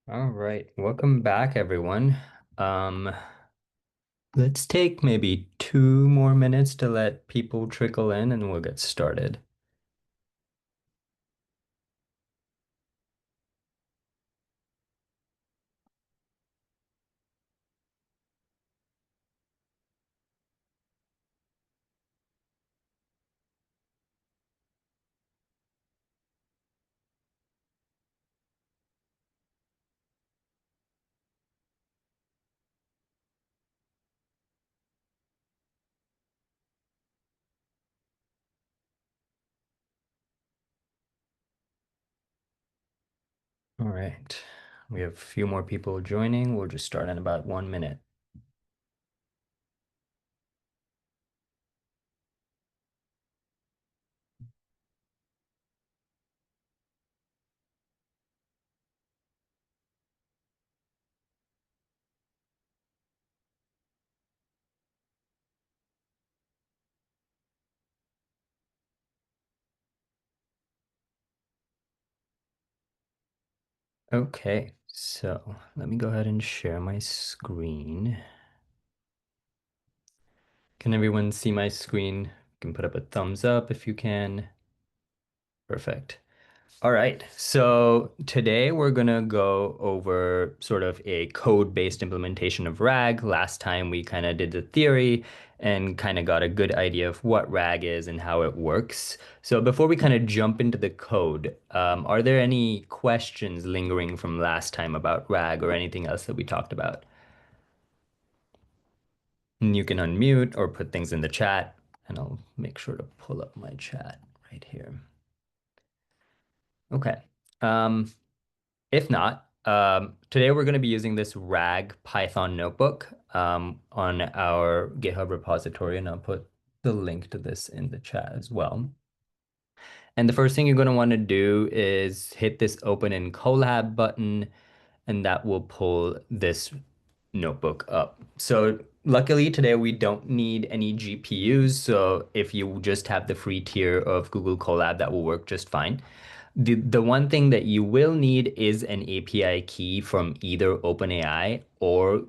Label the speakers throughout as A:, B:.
A: All right, welcome back, everyone. Um, let's take maybe 2 more minutes to let people trickle in and we'll get started. All right, we have a few more people joining. We'll just start in about 1 minute. Okay, so let me go ahead and share my screen. Can everyone see my screen? You can put up a thumbs up if you can. Perfect. All right, so today we're gonna go over sort of a code-based implementation of RAG. Last time we kind of did the theory and kind of got a good idea of what RAG is and how it works. So before we kind of jump into the code, are there any questions lingering from last time about RAG or anything else that we talked about? And you can unmute or put things in the chat, and I'll make sure to pull up my chat right here. Okay. Um, If not, today we're going to be using this RAG Python notebook on our GitHub repository, and I'll put the link to this in the chat as well. And the first thing you're going to want to do is hit this open in Colab button, and that will pull this notebook up. So luckily today we don't need any GPUs. So if you just have the free tier of Google Colab, that will work just fine. The one thing that you will need is an API key from either OpenAI or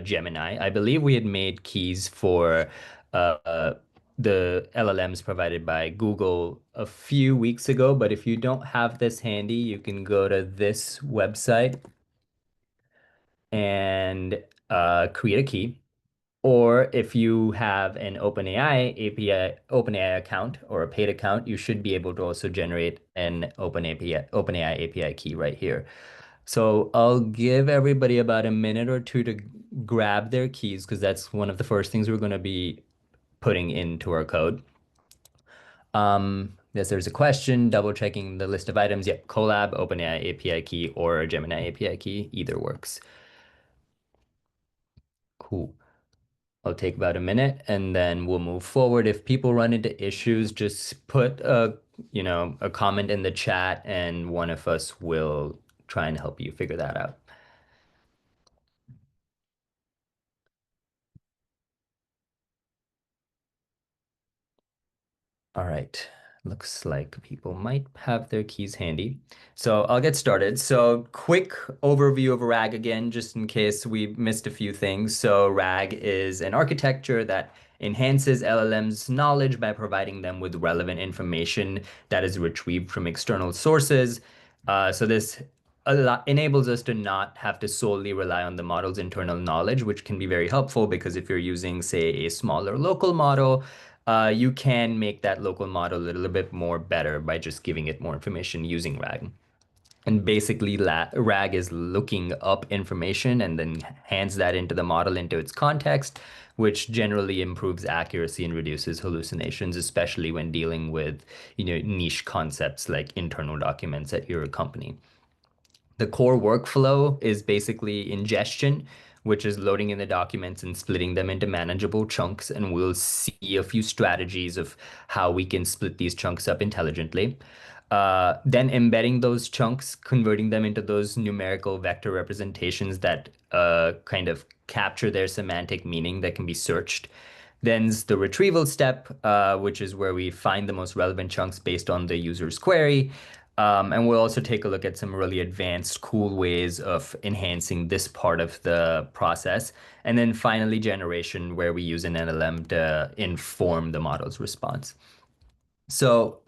A: Gemini. I believe we had made keys for uh, the LLMs provided by Google a few weeks ago, but if you don't have this handy, you can go to this website and create a key. Or if you have an OpenAI account or a paid account, you should be able to also generate an OpenAI API key right here. So I'll give everybody about a minute or two to grab their keys because that's one of the first things we're going to be putting into our code. Yes, there's a question, double checking the list of items. Yep, Colab, OpenAI API key, or Gemini API key, either works. Cool. I'll take about a minute and then we'll move forward. If people run into issues, just put a comment in the chat and one of us will try and help you figure that out. All right. Looks like people might have their keys handy. So I'll get started. So quick overview of RAG again, just in case we missed a few things. So RAG is an architecture that enhances LLM's knowledge by providing them with relevant information that is retrieved from external sources. So this enables us to not have to solely rely on the model's internal knowledge, which can be very helpful because if you're using, say, a smaller local model, you can make that local model a little bit more better by just giving it more information using RAG. And basically, RAG is looking up information and then hands that into the model into its context, which generally improves accuracy and reduces hallucinations, especially when dealing with, niche concepts like internal documents at your company. The core workflow is basically ingestion, which is loading in the documents and splitting them into manageable chunks. And we'll see a few strategies of how we can split these chunks up intelligently. Then embedding those chunks, converting them into those numerical vector representations that kind of capture their semantic meaning that can be searched. Then's the retrieval step, which is where we find the most relevant chunks based on the user's query. And we'll also take a look at some really advanced, cool ways of enhancing this part of the process. And then finally, generation, where we use an LLM to inform the model's response. So,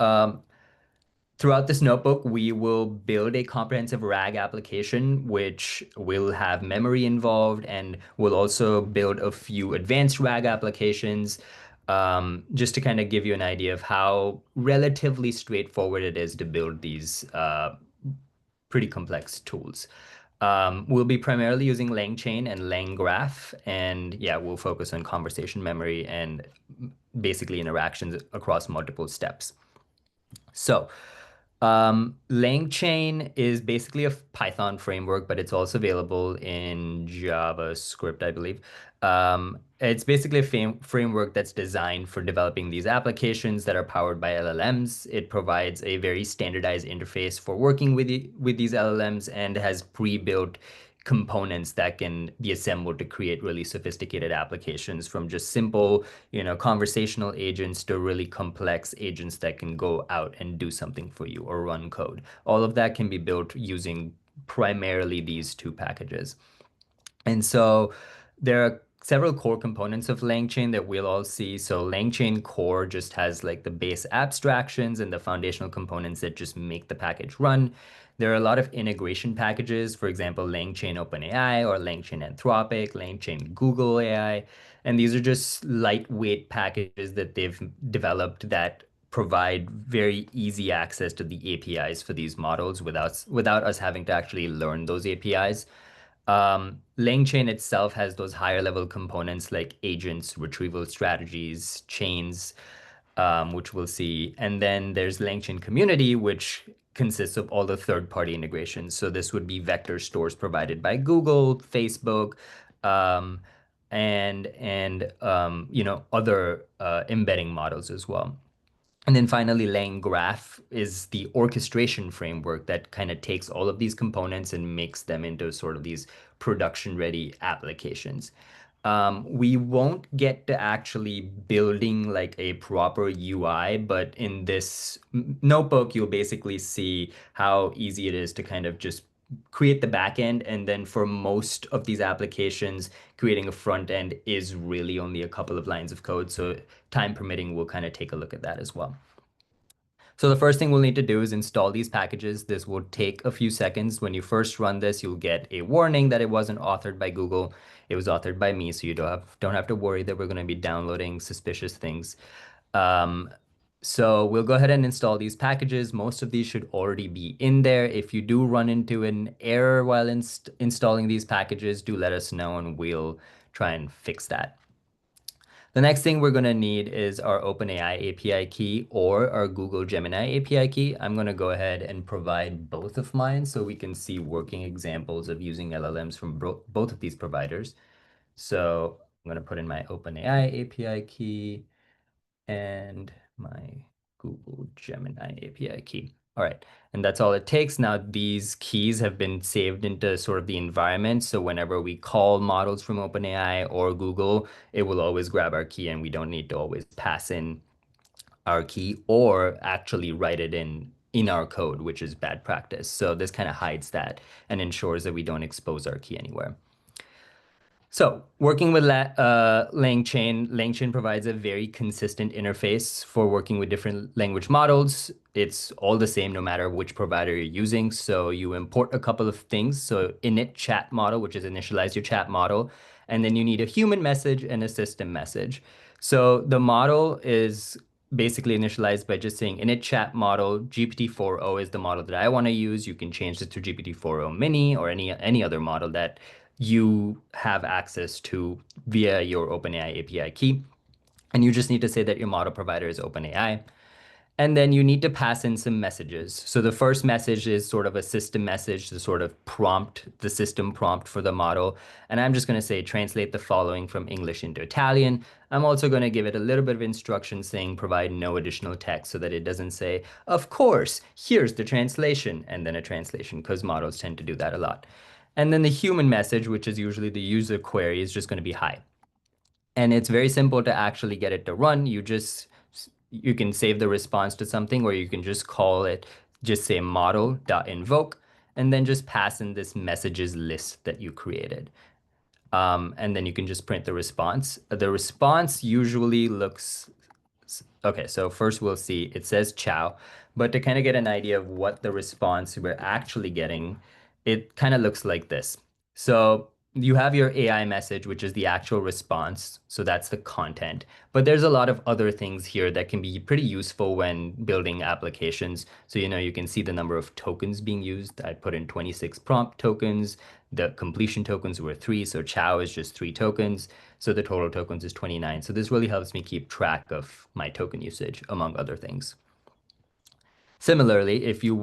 A: throughout this notebook, we will build a comprehensive RAG application, which will have memory involved, and we'll also build a few advanced RAG applications, just to kind of give you an idea of how relatively straightforward it is to build these pretty complex tools. We'll be primarily using LangChain and LangGraph, and yeah, we'll focus on conversation memory and basically interactions across multiple steps. So, LangChain is basically a Python framework, but it's also available in JavaScript, I believe. It's basically a framework that's designed for developing these applications that are powered by LLMs. It provides a very standardized interface for working with these LLMs and has pre-built components that can be assembled to create really sophisticated applications from just simple, conversational agents to really complex agents that can go out and do something for you or run code. All of that can be built using primarily these two packages. And so there are several core components of LangChain that we'll all see. So LangChain core just has like the base abstractions and the foundational components that just make the package run. There are a lot of integration packages, for example, LangChain OpenAI or LangChain Anthropic, LangChain Google AI. And these are just lightweight packages that they've developed that provide very easy access to the APIs for these models without us having to actually learn those APIs. LangChain itself has those higher level components like agents, retrieval strategies, chains, which we'll see. And then there's LangChain Community, which consists of all the third-party integrations. So this would be vector stores provided by Google, Facebook, um, and other embedding models as well. And then finally, LangGraph is the orchestration framework that kind of takes all of these components and makes them into sort of these production-ready applications. We won't get to actually building like a proper UI, but in this notebook, you'll basically see how easy it is to kind of just create the back end. And then for most of these applications, creating a front end is really only a couple of lines of code. So time permitting, we'll kind of take a look at that as well. So the first thing we'll need to do is install these packages. This will take a few seconds. When you first run this, you'll get a warning that it wasn't authored by Google. It was authored by me, so you don't have to worry that we're going to be downloading suspicious things. Um, so we'll go ahead and install these packages. Most of these should already be in there. If you do run into an error while installing these packages, do let us know and we'll try and fix that. The next thing we're going to need is our OpenAI API key or our Google Gemini API key. I'm going to go ahead and provide both of mine so we can see working examples of using LLMs from both of these providers. So I'm going to put in my OpenAI API key and my Google Gemini API key. All right, and that's all it takes. Now these keys have been saved into sort of the environment. So whenever we call models from OpenAI or Google, it will always grab our key and we don't need to always pass in our key or actually write it in our code, which is bad practice. So this kind of hides that and ensures that we don't expose our key anywhere. So working with LangChain provides a very consistent interface for working with different language models. It's all the same no matter which provider you're using. So you import a couple of things. So init chat model, which is initialize your chat model. And then you need a human message and a system message. So the model is basically initialized by just saying init chat model GPT-4o is the model that I want to use. You can change this to GPT-4o mini or any other model that you have access to via your OpenAI API key. And you just need to say that your model provider is OpenAI. And then you need to pass in some messages. So the first message is sort of a system message to sort of prompt the system prompt for the model. And I'm just going to say translate the following from English into Italian. I'm also going to give it a little bit of instruction saying provide no additional text so that it doesn't say, of course, here's the translation, and then a translation, because models tend to do that a lot. And then the human message, which is usually the user query, is just going to be hi. And it's very simple to actually get it to run. You can save the response to something, or you can just call it just say model.invoke, and then just pass in this messages list that you created. And then you can just print the response. The response usually looks okay. So first we'll see it says ciao, but to kind of get an idea of what the response we're actually getting, it kind of looks like this. So you have your AI message, which is the actual response. So that's the content. But there's a lot of other things here that can be pretty useful when building applications. So, you can see the number of tokens being used. I put in 26 prompt tokens. The completion tokens were three. So ciao is just three tokens. So the total tokens is 29. So this really helps me keep track of my token usage, among other things. Similarly, if you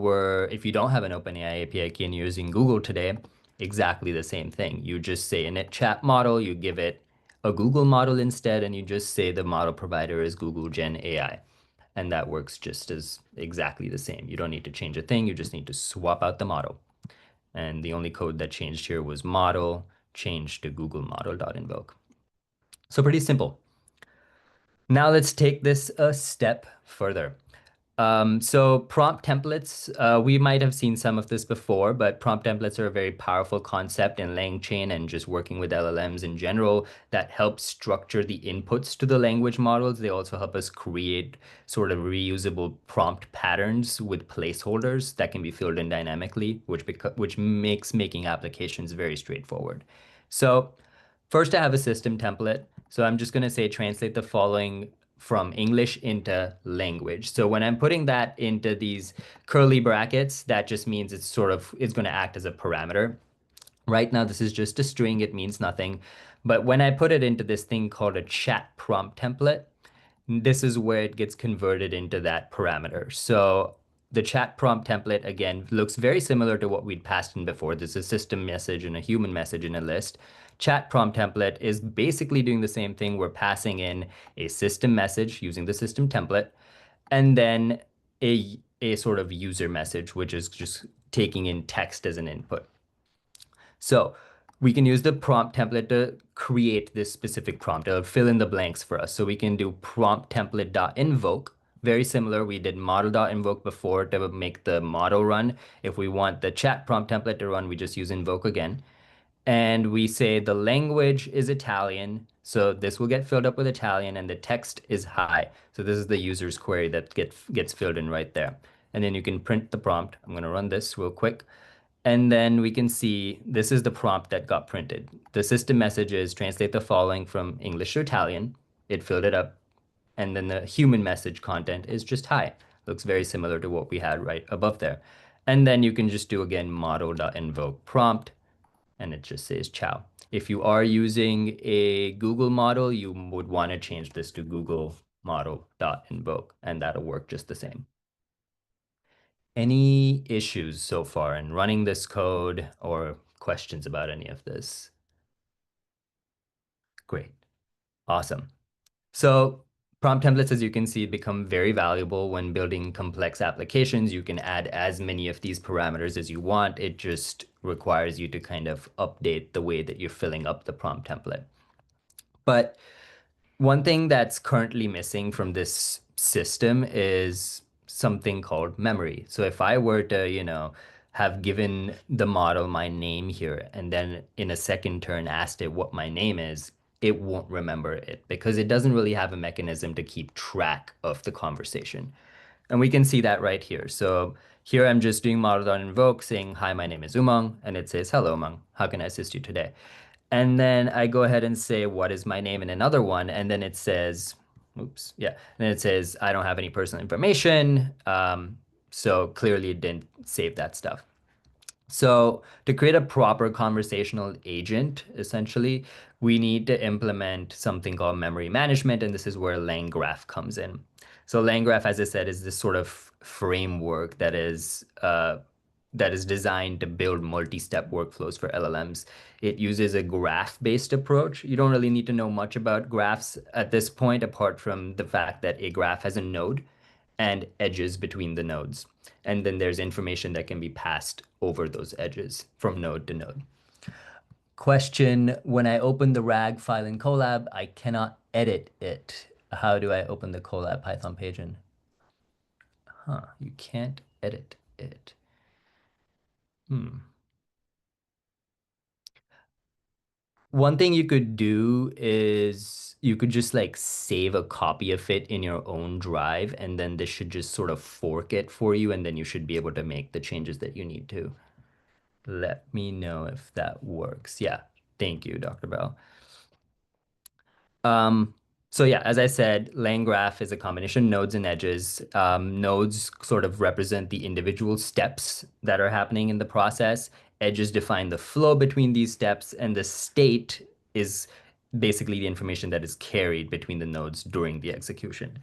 A: don't have an OpenAI API key and you're using Google today, exactly the same thing. You just say init chat model, you give it a Google model instead, and you just say the model provider is Google Gen AI. And that works just as exactly the same. You don't need to change a thing, you just need to swap out the model. And the only code that changed here was model changed to Google model.invoke. So pretty simple. Now let's take this a step further. So prompt templates, we might have seen some of this before, but prompt templates are a very powerful concept in LangChain and just working with LLMs in general that helps structure the inputs to the language models. They also help us create sort of reusable prompt patterns with placeholders that can be filled in dynamically, which makes making applications very straightforward. So first, I have a system template. So I'm just going to say translate the following from English into language. So when I'm putting that into these curly brackets, that just means it's going to act as a parameter. Right now, this is just a string. It means nothing. But when I put it into this thing called a chat prompt template, this is where it gets converted into that parameter. So the chat prompt template, again, looks very similar to what we'd passed in before. There's a system message and a human message in a list. Chat prompt template is basically doing the same thing. We're passing in a system message using the system template, and then a sort of user message, which is just taking in text as an input. So we can use the prompt template to create this specific prompt. It'll fill in the blanks for us. So we can do prompt template.invoke. Very similar. We did model.invoke before to make the model run. If we want the chat prompt template to run, we just use invoke again. And we say the language is Italian. So this will get filled up with Italian and the text is hi. So this is the user's query that gets filled in right there. And then you can print the prompt. I'm going to run this real quick. And then we can see this is the prompt that got printed. The system message is translate the following from English to Italian. It filled it up. And then the human message content is just hi. Looks very similar to what we had right above there. And then you can just do again model.invoke prompt, and it just says ciao. If you are using a Google model, you would want to change this to Google model.invoke, and that'll work just the same. Any issues so far in running this code or questions about any of this? Great. Awesome. So prompt templates, as you can see, become very valuable when building complex applications. You can add as many of these parameters as you want. It just requires you to kind of update the way that you're filling up the prompt template. But one thing that's currently missing from this system is something called memory. So if I were to, have given the model my name here and then in a second turn asked it what my name is, it won't remember it because it doesn't really have a mechanism to keep track of the conversation. And we can see that right here. So here I'm just doing model.invoke saying, hi, my name is Umang, and it says, hello, Umang, how can I assist you today? And then I go ahead and say, what is my name in another one? And then it says, oops, yeah. And then it says, I don't have any personal information. So clearly it didn't save that stuff. So to create a proper conversational agent, essentially, we need to implement something called memory management, and this is where LangGraph comes in. So LangGraph, as I said, is this sort of framework that is designed to build multi-step workflows for LLMs. It uses a graph-based approach. You don't really need to know much about graphs at this point, apart from the fact that a graph has a node and edges between the nodes. And then there's information that can be passed over those edges from node to node. Question, when I open the RAG file in Colab, I cannot edit it. How do I open the Colab Python page in? Huh, you can't edit. it. Hmm. One thing you could do is you could just like save a copy of it in your own drive, and then this should just sort of fork it for you, and then you should be able to make the changes that you need to. Let me know if that works. Yeah, thank you, Dr. Bell. Um, so yeah, as I said, LangGraph is a combination of nodes and edges. Nodes sort of represent the individual steps that are happening in the process. Edges define the flow between these steps, and the state is basically the information that is carried between the nodes during the execution.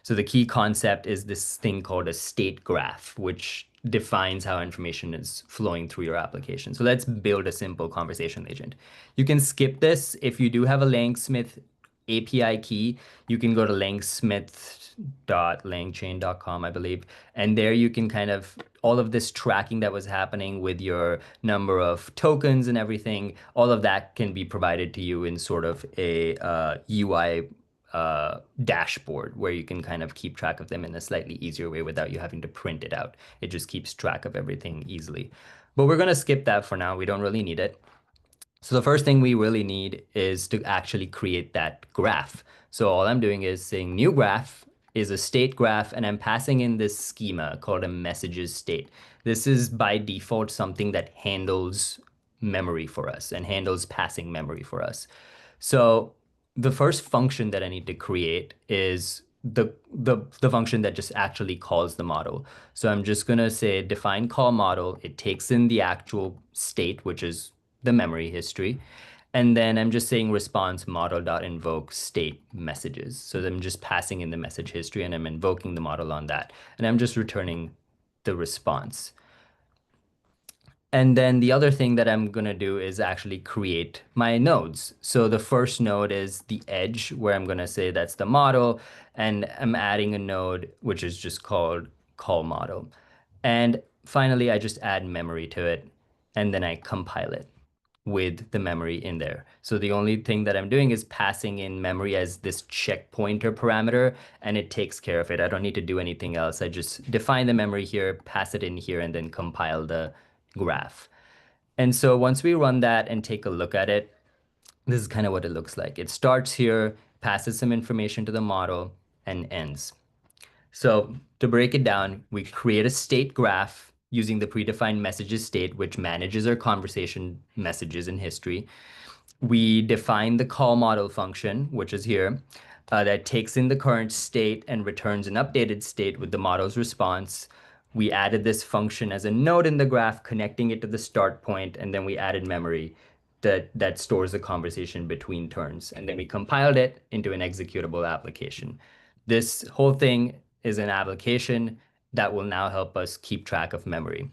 A: So the key concept is this thing called a state graph, which defines how information is flowing through your application. So let's build a simple conversation agent. You can skip this. If you do have a LangSmith API key, you can go to langsmith.langchain.com, I believe. And there you can kind of, all of this tracking that was happening with your number of tokens and everything, all of that can be provided to you in sort of a UI dashboard where you can kind of keep track of them in a slightly easier way without you having to print it out. It just keeps track of everything easily. But we're going to skip that for now. We don't really need it. So the first thing we really need is to actually create that graph. So all I'm doing is saying new graph is a state graph, and I'm passing in this schema called a messages state. This is by default something that handles memory for us and handles passing memory for us. So the first function that I need to create is the function that just actually calls the model. So I'm just gonna say define call model. It takes in the actual state, which is the memory history. And then I'm just saying response model.invoke state messages. So I'm just passing in the message history and I'm invoking the model on that. And I'm just returning the response. And then the other thing that I'm going to do is actually create my nodes. So the first node is the edge, where I'm going to say that's the model. And I'm adding a node, which is just called call model. And finally, I just add memory to it. And then I compile it with the memory in there. So the only thing that I'm doing is passing in memory as this checkpointer parameter, and it takes care of it. I don't need to do anything else. I just define the memory here, pass it in here, and then compile the graph. And so once we run that and take a look at it, this is kind of what it looks like. It starts here, passes some information to the model, and ends. So to break it down, we create a state graph using the predefined messages state, which manages our conversation messages in history. We define the call model function, which is here, that takes in the current state and returns an updated state with the model's response. We added this function as a node in the graph, connecting it to the start point, and then we added memory that stores the conversation between turns. And then we compiled it into an executable application. This whole thing is an application that will now help us keep track of memory.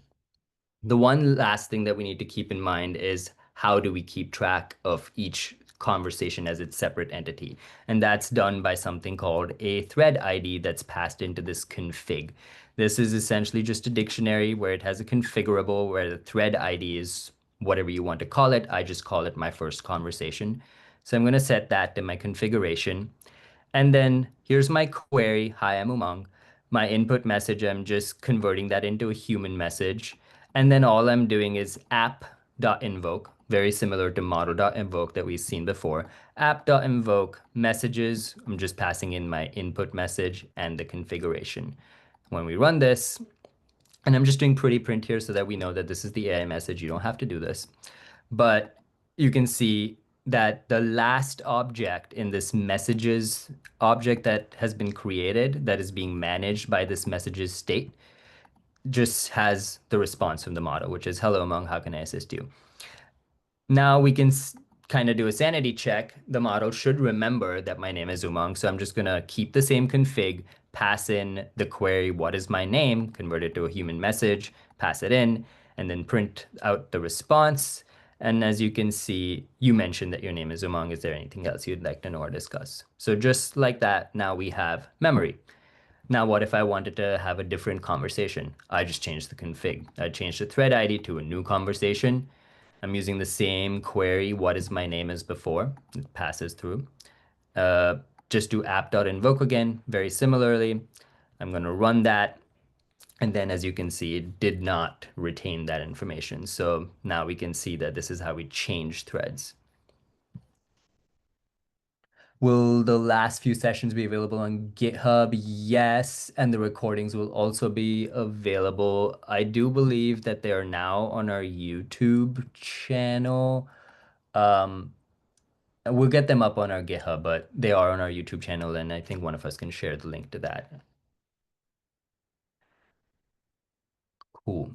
A: The one last thing that we need to keep in mind is how do we keep track of each conversation as its separate entity? And that's done by something called a thread ID that's passed into this config. This is essentially just a dictionary where it has a configurable where the thread ID is whatever you want to call it. I just call it my first conversation. So I'm going to set that to my configuration. And then here's my query. Hi, I'm Umang. My input message, I'm just converting that into a human message. And then all I'm doing is app.invoke, very similar to model.invoke that we've seen before. App.invoke messages, I'm just passing in my input message and the configuration. When we run this, and I'm just doing pretty print here so that we know that this is the AI message. You don't have to do this. But you can see that the last object in this messages object that has been created, that is being managed by this messages state, just has the response from the model, which is, hello, Mung, how can I assist you? Now we can kind of do a sanity check. The model should remember that my name is Umang, so I'm just going to keep the same config, pass in the query, what is my name, convert it to a human message, pass it in, and then print out the response. And as you can see, you mentioned that your name is Umang. Is there anything else you'd like to know or discuss? So just like that, now we have memory. Now, what if I wanted to have a different conversation? I just changed the config. I changed the thread ID to a new conversation. I'm using the same query, what is my name as before. It passes through. Just do app.invoke again, very similarly. I'm going to run that. And then as you can see, it did not retain that information. So now we can see that this is how we change threads. Will the last few sessions be available on GitHub? Yes, and the recordings will also be available. I do believe that they are now on our YouTube channel. Um, we'll get them up on our GitHub, but they are on our YouTube channel, and I think one of us can share the link to that. Cool.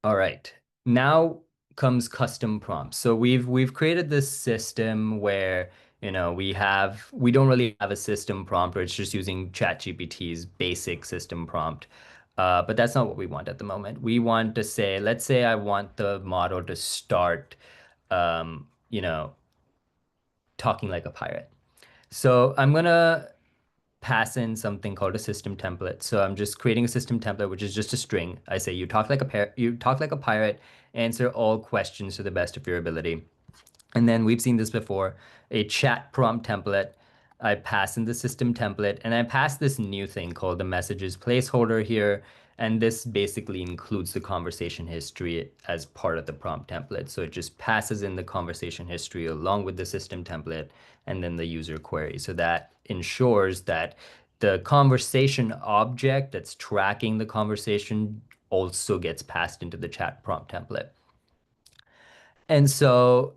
A: All right. Now comes custom prompts. So we've created this system where, we don't really have a system prompt, or it's just using ChatGPT's basic system prompt. But that's not what we want at the moment. We want to say, let's say I want the model to start, um, you know, talking like a pirate. So I'm gonna pass in something called a system template. So I'm just creating a system template, which is just a string. I say you talk like a pirate, answer all questions to the best of your ability. And then we've seen this before, a chat prompt template. I pass in the system template and I pass this new thing called the messages placeholder here. And this basically includes the conversation history as part of the prompt template. So it just passes in the conversation history along with the system template and then the user query. So that ensures that the conversation object that's tracking the conversation also gets passed into the chat prompt template. And so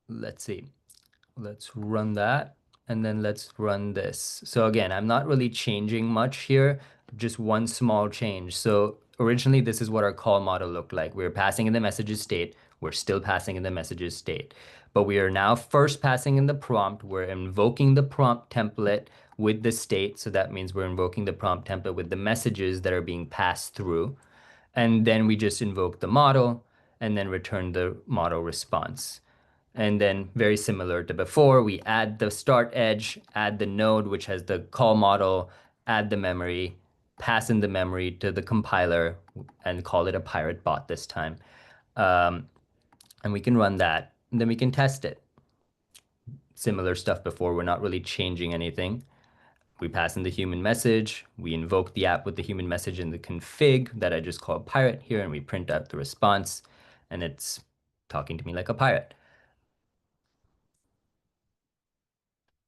A: let's see. Let's run that and then let's run this. So again, I'm not really changing much here, just one small change. So originally this is what our call model looked like. We were passing in the messages state. We're still passing in the messages state, but we are now first passing in the prompt. We're invoking the prompt template with the state. So that means we're invoking the prompt template with the messages that are being passed through. And then we just invoke the model and then return the model response. And then very similar to before, we add the start edge, add the node, which has the call model, add the memory, pass in the memory to the compiler and call it a pirate bot this time. Um, and we can run that and then we can test it. Similar stuff before, we're not really changing anything. We pass in the human message, we invoke the app with the human message in the config that I just called pirate here, and we print out the response, and it's talking to me like a pirate.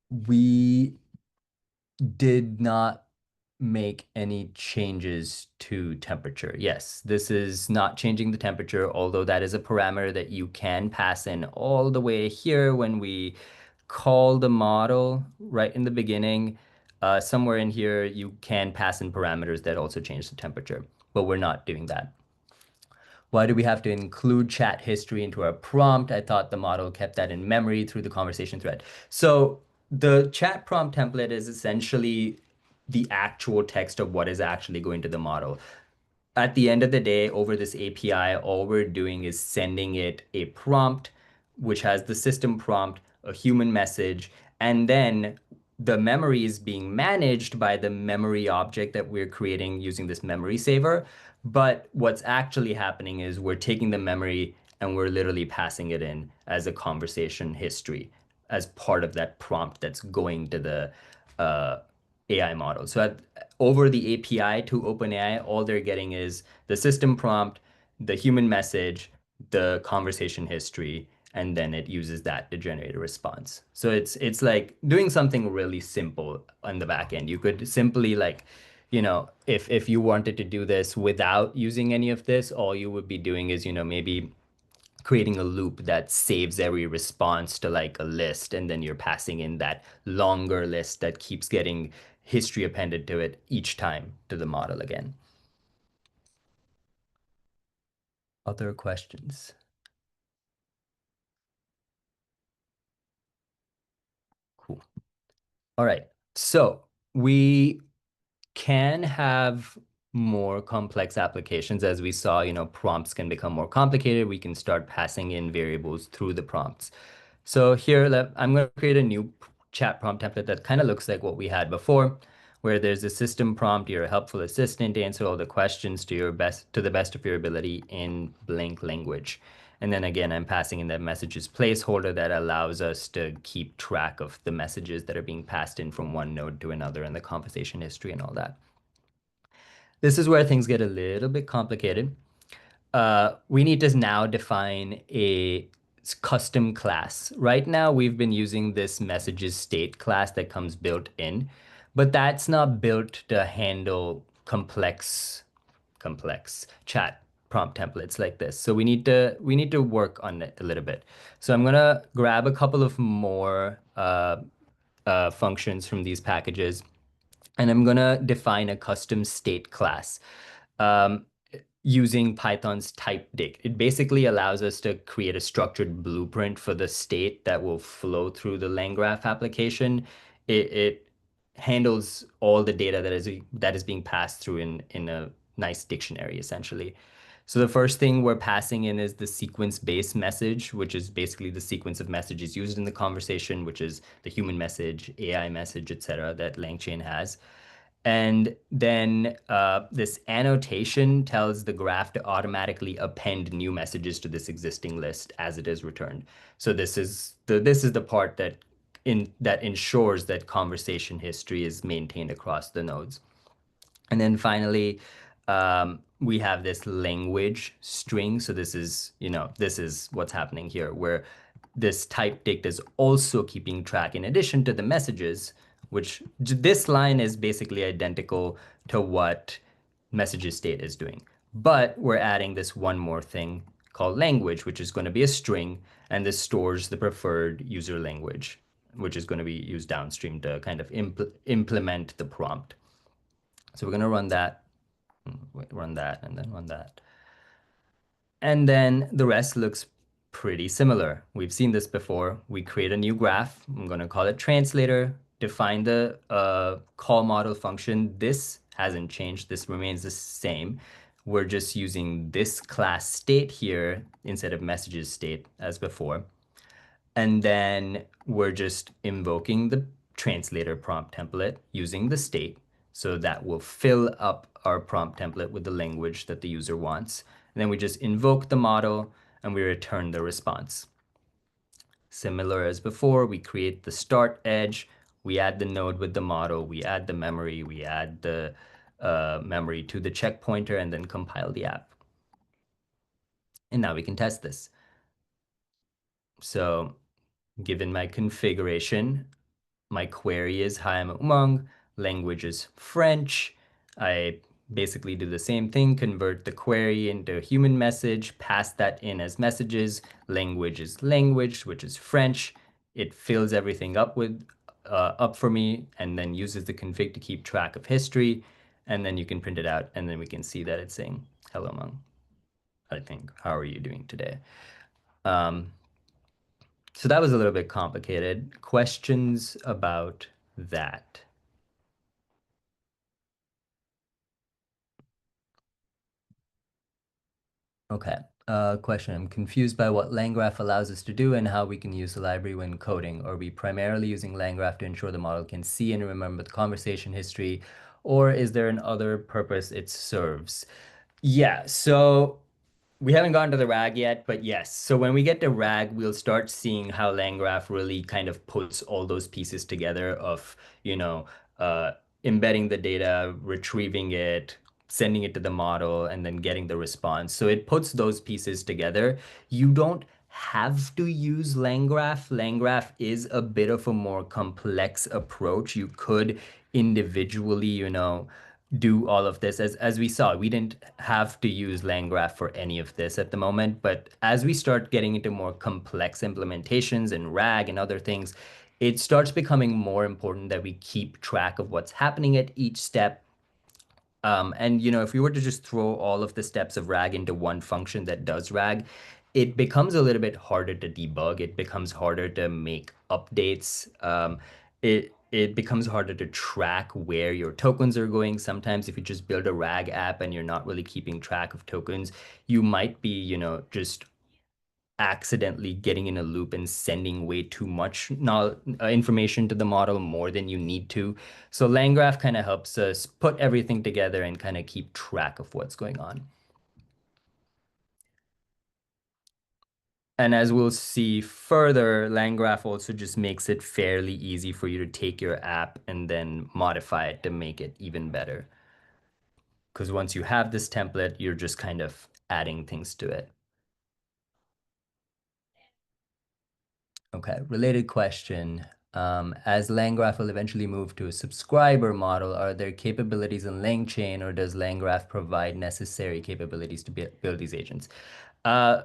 A: We did not make any changes to temperature. Yes, this is not changing the temperature, although that is a parameter that you can pass in all the way here when we call the model right in the beginning. Somewhere in here, you can pass in parameters that also change the temperature, but we're not doing that. Why do we have to include chat history into our prompt? I thought the model kept that in memory through the conversation thread. So the chat prompt template is essentially the actual text of what is actually going to the model. At the end of the day, over this API, all we're doing is sending it a prompt, which has the system prompt, a human message, and then the memory is being managed by the memory object that we're creating using this memory saver. But what's actually happening is we're taking the memory and we're literally passing it in as a conversation history as part of that prompt that's going to the AI model. So over the API to OpenAI, all they're getting is the system prompt, the human message, the conversation history, and then it uses that to generate a response. So it's like doing something really simple on the back end. You could simply like, if you wanted to do this without using any of this, all you would be doing is, maybe creating a loop that saves every response to like a list, and then you're passing in that longer list that keeps getting history appended to it each time to the model again. Other questions? Cool. All right. So we can have more complex applications. As we saw, prompts can become more complicated. We can start passing in variables through the prompts. So here, I'm going to create a new chat prompt template that kind of looks like what we had before. where there's a system prompt, you're a helpful assistant, answer all the questions to the best of your ability in blank language. And then again, I'm passing in that messages placeholder that allows us to keep track of the messages that are being passed in from one node to another and the conversation history and all that. This is where things get a little bit complicated. We need to now define a custom class. Right now, we've been using this messages state class that comes built in, but that's not built to handle complex chat prompt templates like this. So we need to work on it a little bit. So I'm gonna grab a couple of more functions from these packages, and I'm gonna define a custom state class. Um, Using Python's typedict. It basically allows us to create a structured blueprint for the state that will flow through the LangGraph application. It handles all the data that is being passed through in a nice dictionary, essentially. So the first thing we're passing in is the sequence-based message, which is basically the sequence of messages used in the conversation, which is the human message, AI message, etc., that LangChain has. And then this annotation tells the graph to automatically append new messages to this existing list as it is returned. So this is the part that ensures that conversation history is maintained across the nodes. And then finally, we have this language string. So this is what's happening here, where this type dict is also keeping track in addition to the messages, which this line is basically identical to what messages state is doing. But we're adding this one more thing called language, which is going to be a string, and this stores the preferred user language, which is going to be used downstream to kind of implement the prompt. So we're going to run that, run that, and then run that. And then the rest looks pretty similar. We've seen this before. We create a new graph. I'm going to call it translator, define the call model function. This hasn't changed. This remains the same. We're just using this class state here instead of messages state as before. And then we're just invoking the translator prompt template using the state. So that will fill up our prompt template with the language that the user wants. And then we just invoke the model and we return the response. Similar as before, we create the start edge, we add the node with the model, we add the memory, we add the memory to the check pointer, and then compile the app. And now we can test this. So given my configuration, my query is, hi, I'm Umang, language is French. I basically do the same thing, convert the query into a human message, pass that in as messages. Language is language, which is French. It fills everything up for me and then uses the config to keep track of history. And then you can print it out and then we can see that it's saying, hello, Umang. I think, how are you doing today? So that was a little bit complicated. Questions about that? Okay. Question. I'm confused by what LangGraph allows us to do and how we can use the library when coding. Are we primarily using LangGraph to ensure the model can see and remember the conversation history, or is there an other purpose it serves? Yeah, so we haven't gotten to the RAG yet, but yes. So when we get to RAG, we'll start seeing how LangGraph really kind of puts all those pieces together of, you know, uh, embedding the data, retrieving it, sending it to the model, and then getting the response. So it puts those pieces together. You don't have to use LangGraph. LangGraph is a bit of a more complex approach. You could individually, do all of this. As we saw, we didn't have to use LangGraph for any of this at the moment, but as we start getting into more complex implementations and RAG and other things, it starts becoming more important that we keep track of what's happening at each step. And if we were to just throw all of the steps of RAG into one function that does RAG, it becomes a little bit harder to debug. It becomes harder to make updates. It becomes harder to track where your tokens are going. Sometimes if you just build a RAG app and you're not really keeping track of tokens, you might be, just accidentally getting in a loop and sending way too much information to the model more than you need to. So LangGraph kind of helps us put everything together and kind of keep track of what's going on. And as we'll see further, LangGraph also just makes it fairly easy for you to take your app and then modify it to make it even better. Because once you have this template, you're just kind of adding things to it. Okay, related question. As LangGraph will eventually move to a subscriber model, are there capabilities in LangChain, or does LangGraph provide necessary capabilities to build these agents? Uh,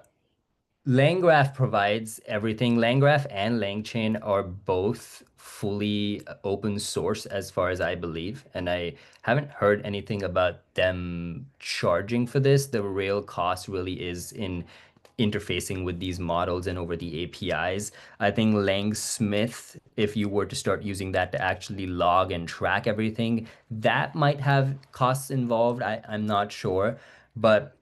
A: LangGraph provides everything. LangGraph and LangChain are both fully open source as far as I believe, and I haven't heard anything about them charging for this. The real cost really is in interfacing with these models and over the APIs. I think Langsmith, if you were to start using that to actually log and track everything, that might have costs involved. I'm not sure, but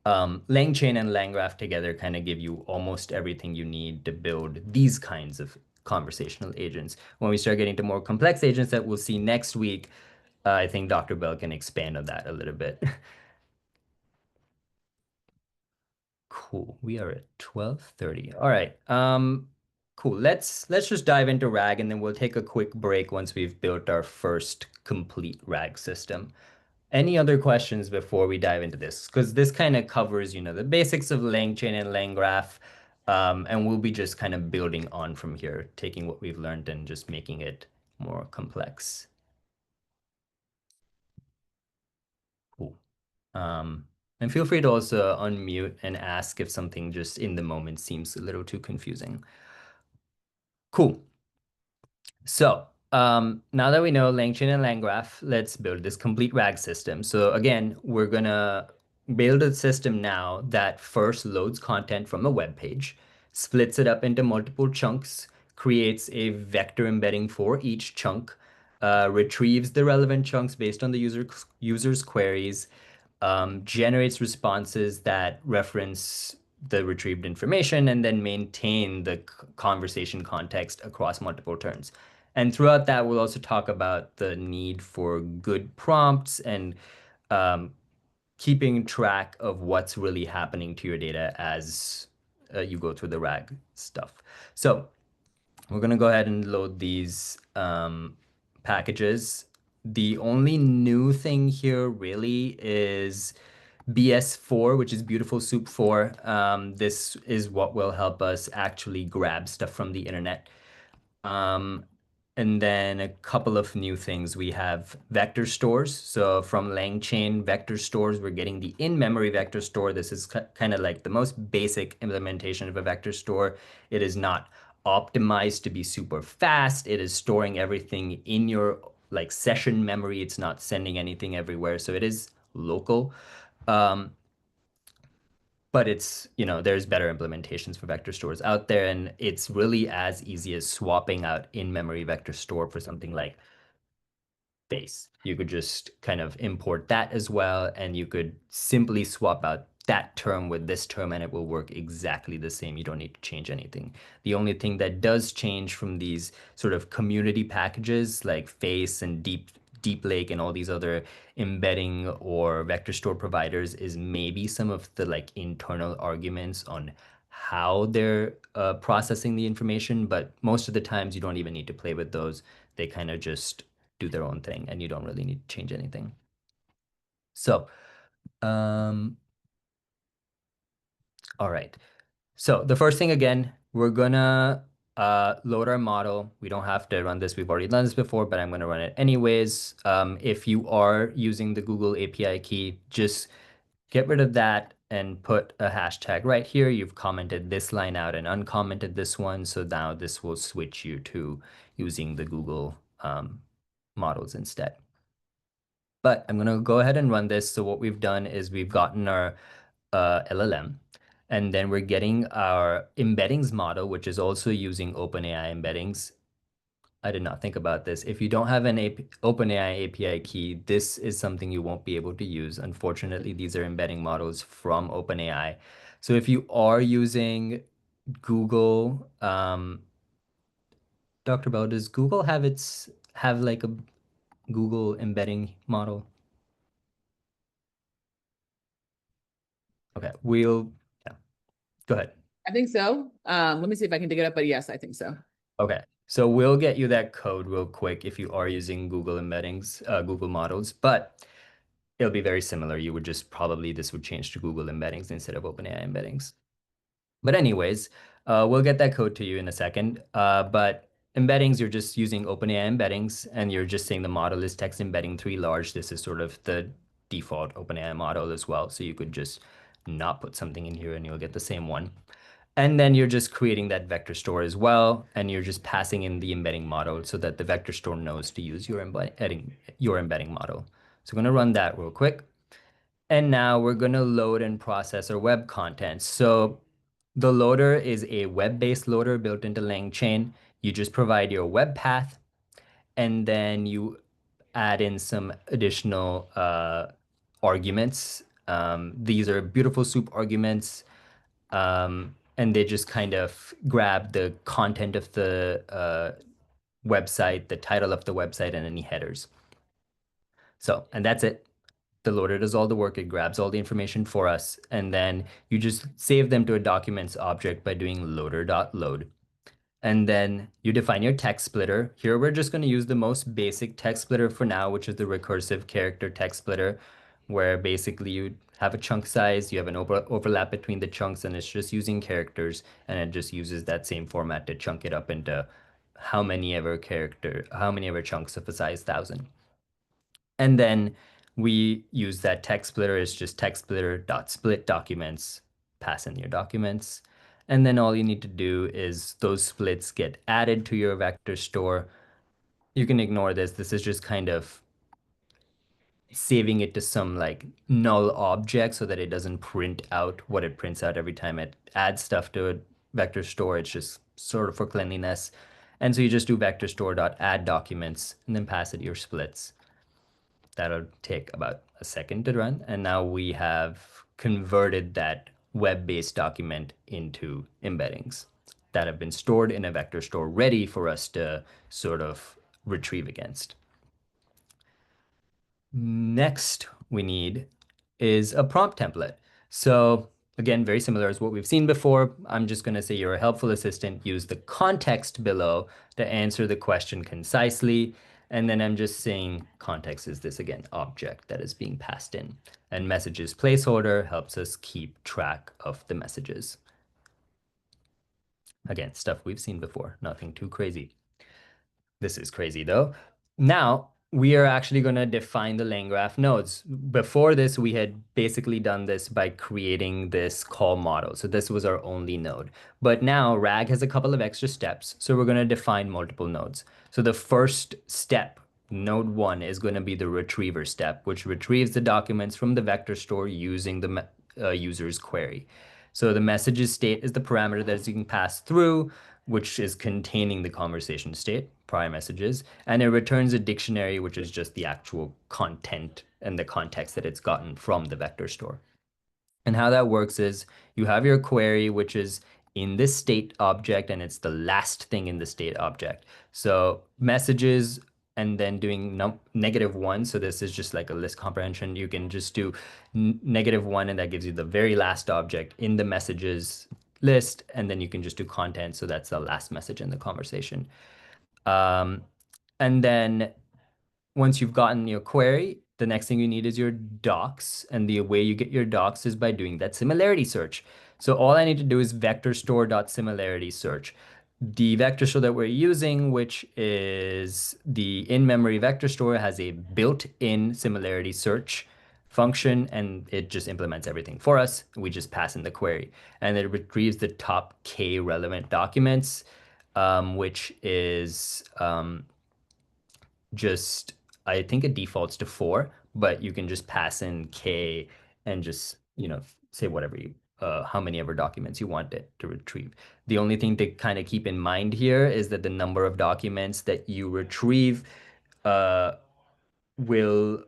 A: LangChain and LangGraph together kind of give you almost everything you need to build these kinds of conversational agents. When we start getting to more complex agents that we'll see next week, I think Dr. Bell can expand on that a little bit. Cool. We are at 12:30. All right. Cool. Let's just dive into RAG and then we'll take a quick break once we've built our first complete RAG system. Any other questions before we dive into this? Because this kind of covers, the basics of LangChain and LangGraph, and we'll be just kind of building on from here, taking what we've learned and just making it more complex. Cool. And feel free to also unmute and ask if something just in the moment seems a little too confusing. Cool. So now that we know LangChain and LangGraph, let's build this complete RAG system. So again, we're gonna build a system now that first loads content from a web page, splits it up into multiple chunks, creates a vector embedding for each chunk, retrieves the relevant chunks based on the user's queries, generates responses that reference the retrieved information, and then maintain the conversation context across multiple turns. And throughout that, we'll also talk about the need for good prompts and um, keeping track of what's really happening to your data as you go through the RAG stuff. So we're going to go ahead and load these packages. The only new thing here really is BS4, which is Beautiful Soup 4. This is what will help us actually grab stuff from the internet. Um, and then a couple of new things. We have vector stores. So from LangChain vector stores, we're getting the in-memory vector store. This is kind of like the most basic implementation of a vector store. It is not optimized to be super fast. It is storing everything in your like session memory. It's not sending anything everywhere. So it is local. Um, but it's, there's better implementations for vector stores out there, and it's really as easy as swapping out in-memory vector store for something like base. You could just kind of import that as well, and you could simply swap out that term with this term, and it will work exactly the same. You don't need to change anything. The only thing that does change from these sort of community packages like Face and Deep Lake and all these other embedding or vector store providers is maybe some of the like internal arguments on how they're processing the information, but most of the times you don't even need to play with those. They kind of just do their own thing and you don't really need to change anything. So, um, all right. So the first thing again, we're gonna load our model. We don't have to run this. We've already done this before, but I'm gonna run it anyways. If you are using the Google API key, just get rid of that and put a hashtag right here. You've commented this line out and uncommented this one. So now this will switch you to using the Google models instead. But I'm going to go ahead and run this. So what we've done is we've gotten our LLM, and then we're getting our embeddings model, which is also using OpenAI embeddings. I did not think about this. If you don't have an OpenAI API key, this is something you won't be able to use. Unfortunately, these are embedding models from OpenAI. So if you are using Google, Dr. Bell, does Google have like a Google embedding model? Okay, yeah, go ahead.
B: I think so. Let me see if I can dig it up, but yes, I think so.
A: Okay, so we'll get you that code real quick if you are using Google embeddings, Google models, but it'll be very similar. You would just probably this would change to Google embeddings instead of OpenAI embeddings. But anyways, we'll get that code to you in a second. But embeddings, you're just using OpenAI embeddings, and you're just saying the model is text embedding 3 large. This is sort of the default OpenAI model as well. So you could just not put something in here and you'll get the same one. And then you're just creating that vector store as well, and you're just passing in the embedding model so that the vector store knows to use your embedding model. So I'm going to run that real quick. And now we're going to load and process our web content. So the loader is a web-based loader built into LangChain. You just provide your web path, and then you add in some additional arguments. These are beautiful soup arguments, and they just kind of grab the content of the website, the title of the website, and any headers. So, and that's it. The loader does all the work. It grabs all the information for us, and then you just save them to a documents object by doing loader.load. And then you define your text splitter. Here we're just going to use the most basic text splitter for now, which is the recursive character text splitter, where basically you have a chunk size, you have an overlap between the chunks, and it's just using characters, and it just uses that same format to chunk it up into how many ever chunks of a size 1,000. And then we use that text splitter as just text splitter dot split documents, pass in your documents. And then all you need to do is those splits get added to your vector store. You can ignore this. This is just kind of saving it to some like null object so that it doesn't print out what it prints out every time it adds stuff to a vector store. It's just sort of for cleanliness. And so you just do vector store dot add documents and then pass it your splits. That'll take about a second to run. And now we have converted that web-based document into embeddings that have been stored in a vector store ready for us to sort of retrieve against. Next we need is a prompt template. So again, very similar as what we've seen before. I'm just going to say you're a helpful assistant. Use the context below to answer the question concisely. And then I'm just saying context is this again, object that is being passed in. And messages placeholder helps us keep track of the messages. Again, stuff we've seen before, nothing too crazy. This is crazy though. Now we are actually going to define the LangGraph nodes. Before this, we had basically done this by creating this call model. So this was our only node. But now RAG has a couple of extra steps. So we're going to define multiple nodes. So the first step, node 1, is going to be the retriever step, which retrieves the documents from the vector store using the user's query. So the messages state is the parameter that is being passed through, which is containing the conversation state, prior messages, and it returns a dictionary, which is just the actual content and the context that it's gotten from the vector store. And how that works is you have your query, which is in this state object, and it's the last thing in the state object. So messages and then doing -1. So this is just like a list comprehension. You can just do -1, and that gives you the very last object in the messages list. And then you can just do content. So that's the last message in the conversation. And then once you've gotten your query, the next thing you need is your docs. And the way you get your docs is by doing that similarity search. So all I need to do is vector store.similarity search. The vector store that we're using, which is the in-memory vector store, has a built-in similarity search function, and it just implements everything for us. We just pass in the query, and it retrieves the top K relevant documents, which is just, I think it defaults to 4, but you can just pass in K and just, say whatever how many ever documents you want it to retrieve. The only thing to kind of keep in mind here is that the number of documents that you retrieve will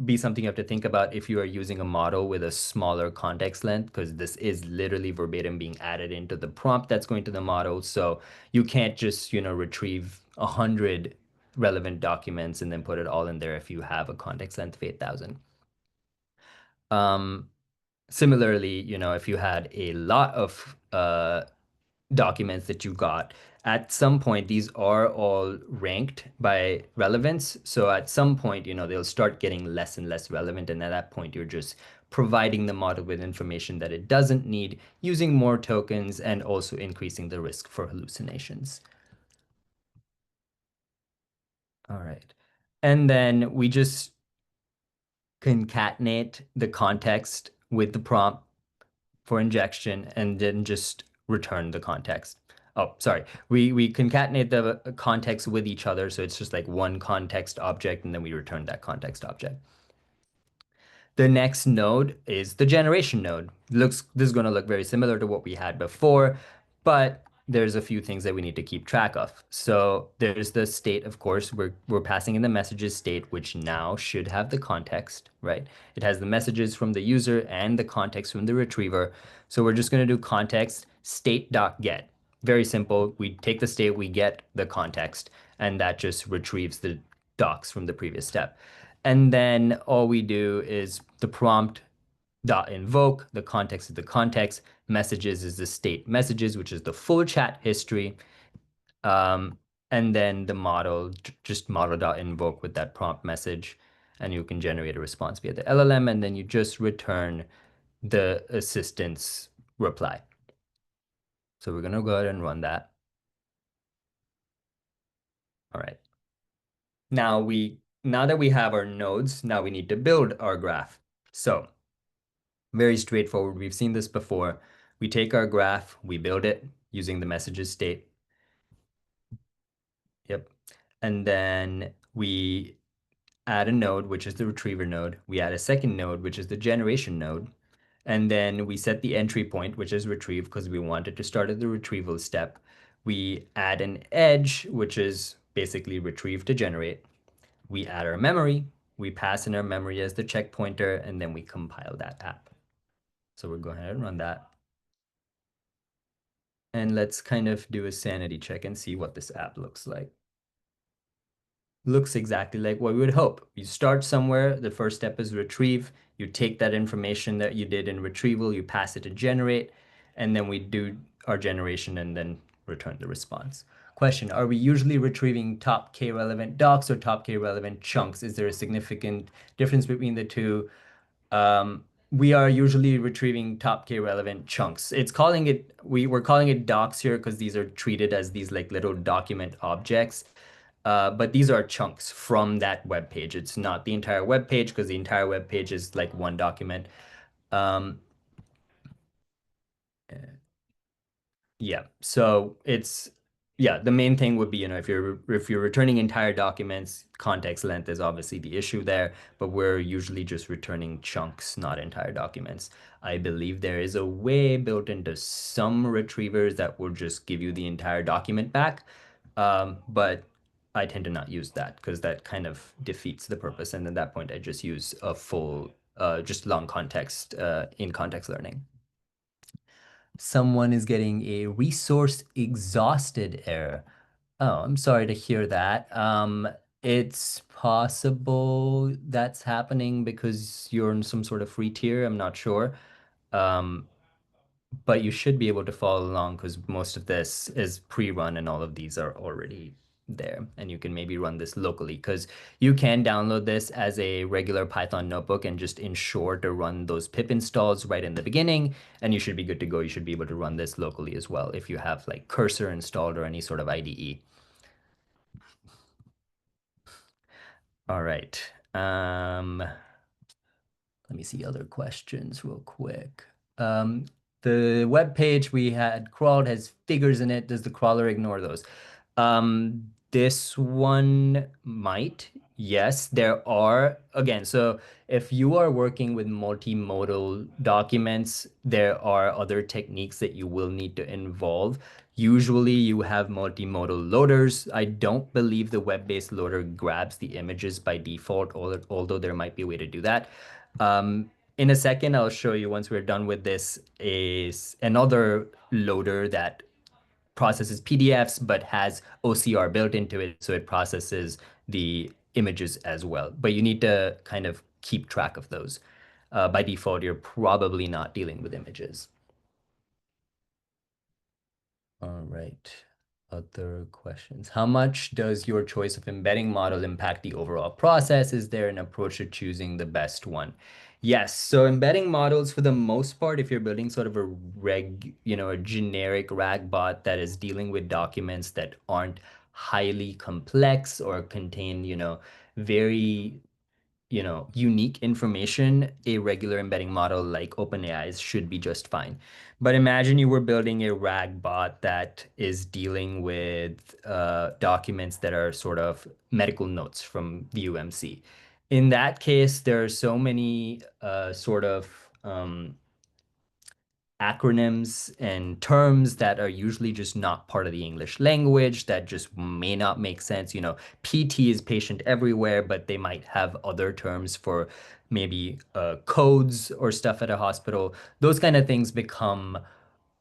A: be something you have to think about if you are using a model with a smaller context length, because this is literally verbatim being added into the prompt that's going to the model. So you can't just, retrieve 100 relevant documents and then put it all in there if you have a context length of 8,000. Um, Similarly, if you had a lot of documents that you got, at some point, these are all ranked by relevance. So at some point, they'll start getting less and less relevant. And at that point, you're just providing the model with information that it doesn't need, using more tokens, and also increasing the risk for hallucinations. All right. And then we just concatenate the context with the prompt for injection and then just return the context. Oh, sorry. We concatenate the context with each other, so it's just like one context object, and then we return that context object. The next node is the generation node. This is going to look very similar to what we had before, but there's a few things that we need to keep track of. So there's the state, of course, we're passing in the messages state, which now should have the context, right? It has the messages from the user and the context from the retriever. So we're just going to do context state.get. Very simple. We take the state, we get the context, and that just retrieves the docs from the previous step. And then all we do is the prompt dot invoke, the context is the context, messages is the state messages, which is the full chat history. Um, and then the model, just model dot invoke with that prompt message, and you can generate a response via the LLM, and then you just return the assistant's reply. So we're gonna go ahead and run that. All right. Now that we have our nodes, now we need to build our graph. So very straightforward. We've seen this before. We take our graph, we build it using the messages state. Yep. And then we add a node, which is the retriever node. We add a second node, which is the generation node. And then we set the entry point, which is retrieve, because we wanted to start at the retrieval step. We add an edge, which is basically retrieve to generate. We add our memory. We pass in our memory as the check pointer, and then we compile that app. So we'll go ahead and run that. And let's kind of do a sanity check and see what this app looks like. Looks exactly like what we would hope. You start somewhere, the first step is retrieve. You take that information that you did in retrieval, you pass it to generate, and then we do our generation and then return the response. Question, are we usually retrieving top K relevant docs or top K relevant chunks? Is there a significant difference between the two? We are usually retrieving top K relevant chunks. We're calling it docs here because these are treated as these like little document objects. But these are chunks from that web page. It's not the entire web page because the entire web page is like one document. Um, Yeah. So the main thing would be, if you're returning entire documents, context length is obviously the issue there, but we're usually just returning chunks, not entire documents. I believe there is a way built into some retrievers that will just give you the entire document back. But I tend to not use that because that kind of defeats the purpose. And at that point, I just use a full, just long context, in context learning. Someone is getting a resource exhausted error. Oh, I'm sorry to hear that. It's possible that's happening because you're in some sort of free tier. I'm not sure. Um, but you should be able to follow along because most of this is pre-run and all of these are already there. And you can maybe run this locally because you can download this as a regular Python notebook and just ensure to run those pip installs right in the beginning. And you should be good to go. You should be able to run this locally as well if you have like Cursor installed or any sort of IDE. All right. Let me see other questions real quick. Um, the web page we had crawled has figures in it. Does the crawler ignore those? This one might. Yes, there are. Again, so if you are working with multimodal documents, there are other techniques that you will need to involve. Usually you have multimodal loaders. I don't believe the web-based loader grabs the images by default, although there might be a way to do that. In a second, I'll show you once we're done with this is another loader that processes PDFs but has OCR built into it, so it processes the images as well. But you need to kind of keep track of those. By default, you're probably not dealing with images. All right. Other questions. How much does your choice of embedding model impact the overall process? Is there an approach to choosing the best one? Yes. So embedding models, for the most part, if you're building sort of a generic RAG bot that is dealing with documents that aren't highly complex or contain, very unique information, a regular embedding model like OpenAI's should be just fine. But imagine you were building a RAG bot that is dealing with documents that are sort of medical notes from the UMC. In that case, there are so many sort of acronyms and terms that are usually just not part of the English language that just may not make sense. PT is patient everywhere, but they might have other terms for maybe codes or stuff at a hospital. Those kind of things become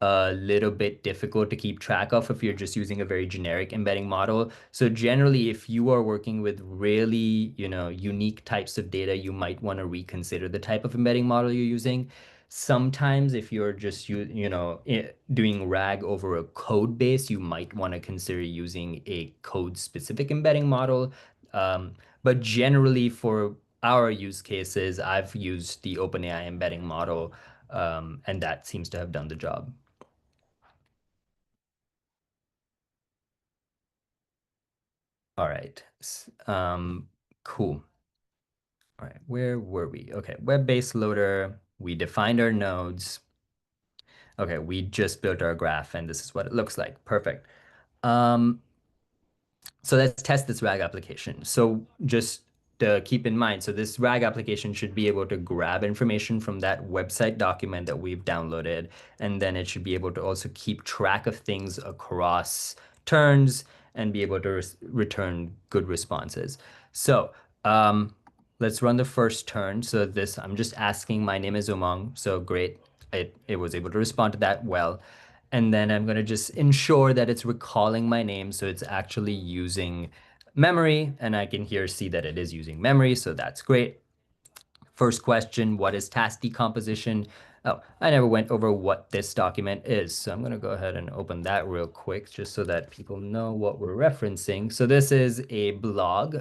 A: a little bit difficult to keep track of if you're just using a very generic embedding model. So generally, if you are working with really, unique types of data, you might want to reconsider the type of embedding model you're using. Sometimes if you're just doing RAG over a code base, you might want to consider using a code specific embedding model. But generally for our use cases, I've used the OpenAI embedding model, and that seems to have done the job. All right. Cool. All right. Where were we? Okay. Web-based loader. We defined our nodes. Okay. We just built our graph and this is what it looks like. Perfect. Um, So let's test this RAG application. So just to keep in mind, so this RAG application should be able to grab information from that website document that we've downloaded, and then it should be able to also keep track of things across turns and be able to return good responses. So let's run the first turn. So this, I'm just asking, my name is Umang. So great. It was able to respond to that well. And then I'm going to just ensure that it's recalling my name. So it's actually using memory. And I can here see that it is using memory. So that's great. First question, what is task decomposition? Oh, I never went over what this document is. So I'm going to go ahead and open that real quick just so that people know what we're referencing. So this is a blog.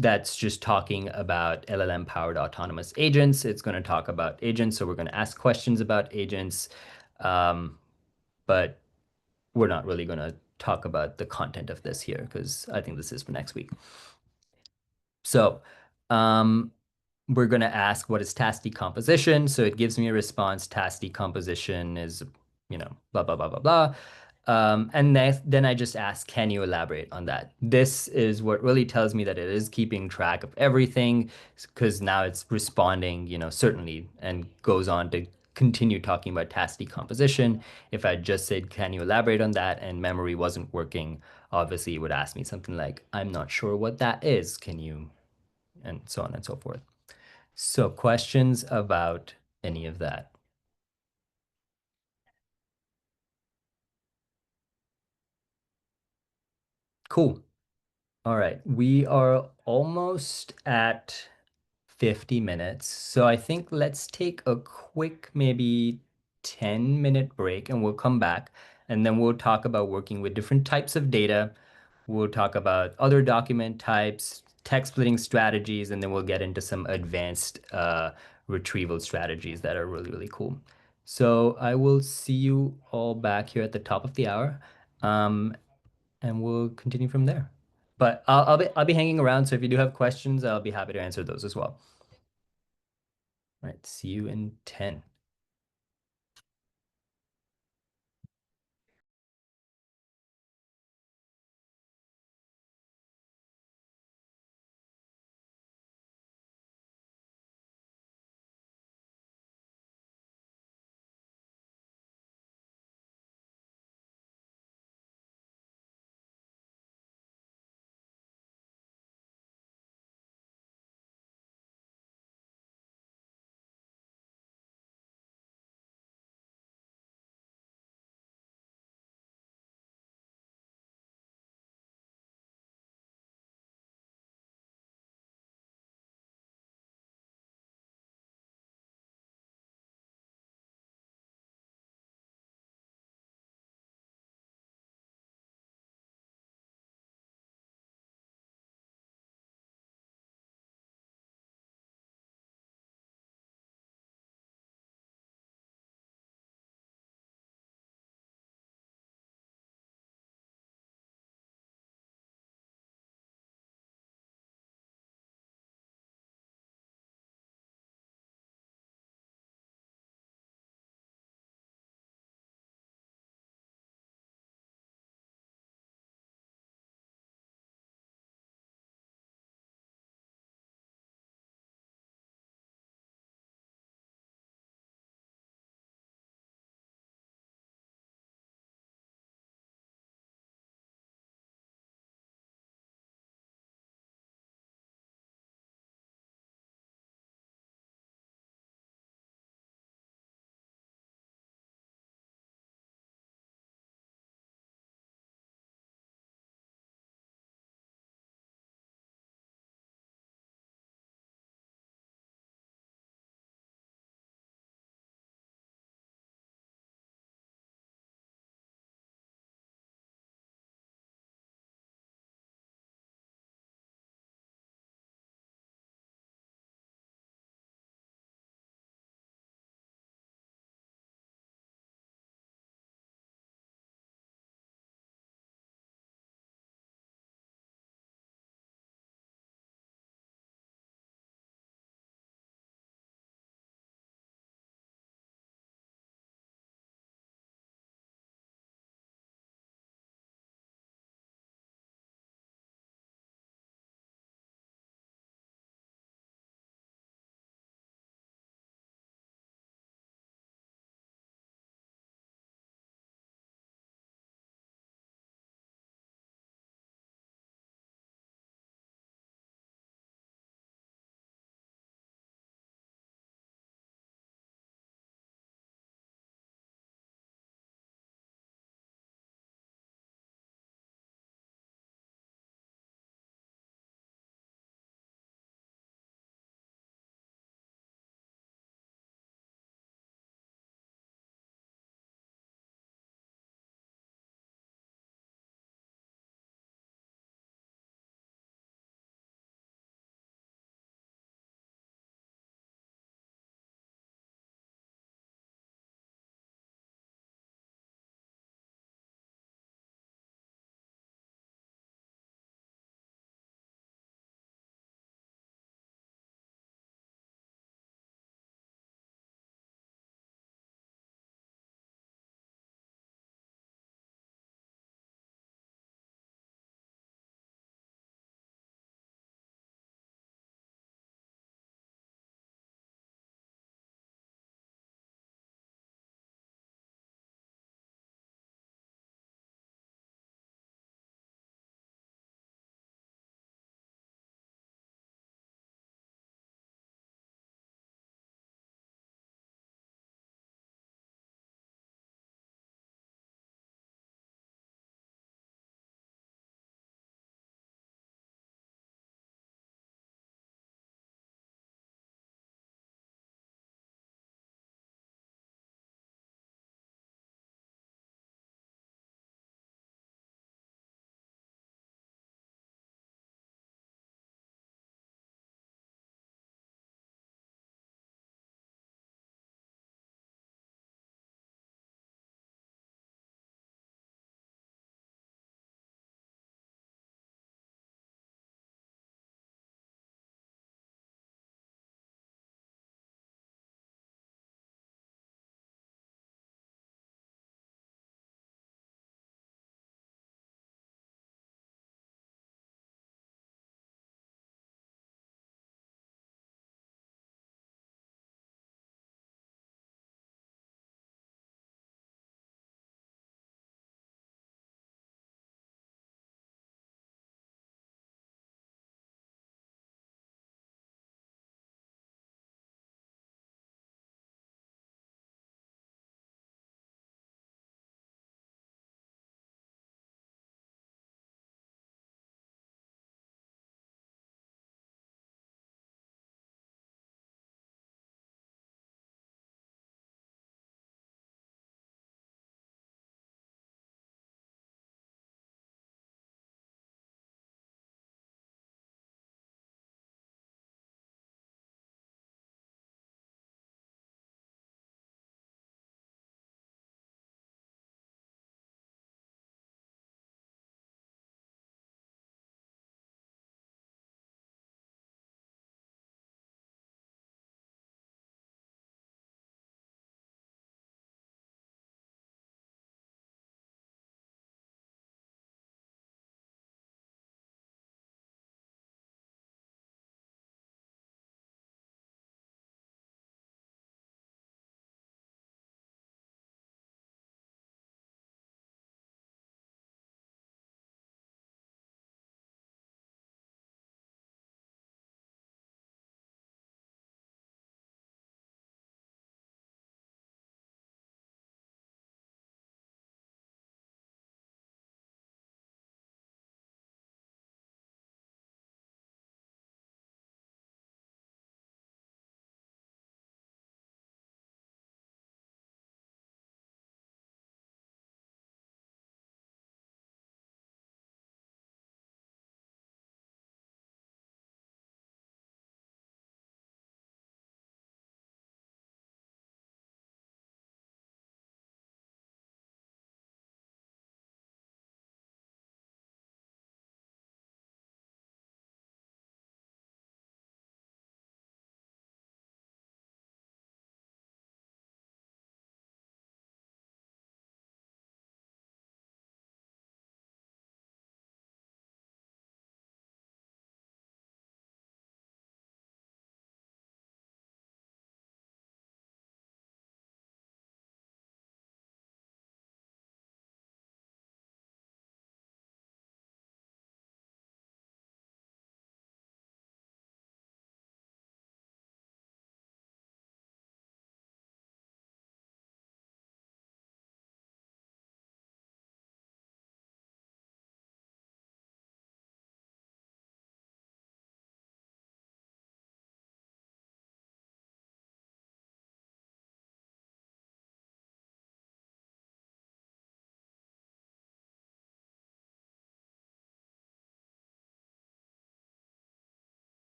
A: That's just talking about LLM-powered autonomous agents. It's going to talk about agents, so we're going to ask questions about agents, but we're not really going to talk about the content of this here because I think this is for next week. So um, we're going to ask what is task decomposition. So it gives me a response. Task decomposition is, blah, blah, blah, blah, blah. And then I just ask, can you elaborate on that? This is what really tells me that it is keeping track of everything because now it's responding, certainly, and goes on to continue talking about task decomposition. If I just said, can you elaborate on that? And memory wasn't working, obviously it would ask me something like, I'm not sure what that is. Can you, and so on and so forth. So questions about any of that? Cool. All right. We are almost at 50 minutes. So I think let's take a quick, maybe 10-minute break and we'll come back and then we'll talk about working with different types of data. We'll talk about other document types, text splitting strategies, and then we'll get into some advanced retrieval strategies that are really, really cool. So I will see you all back here at the top of the hour, um, and we'll continue from there. But I'll be hanging around, so if you do have questions, I'll be happy to answer those as well. All right, see you in 10.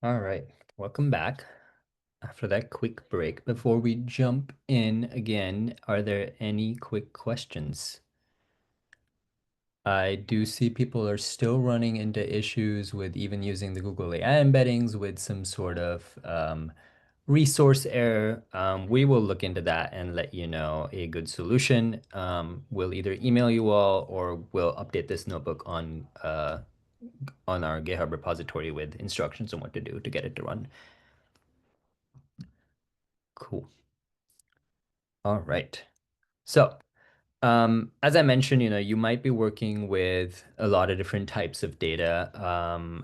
A: All right, welcome back. After that quick break, before we jump in again, are there any quick questions? I do see people are still running into issues with even using the Google AI embeddings with some sort of resource error. We will look into that and let you know a good solution. We'll either email you all or we'll update this notebook on our GitHub repository with instructions on what to do to get it to run. Cool. All right. So, as I mentioned, you might be working with a lot of different types of data.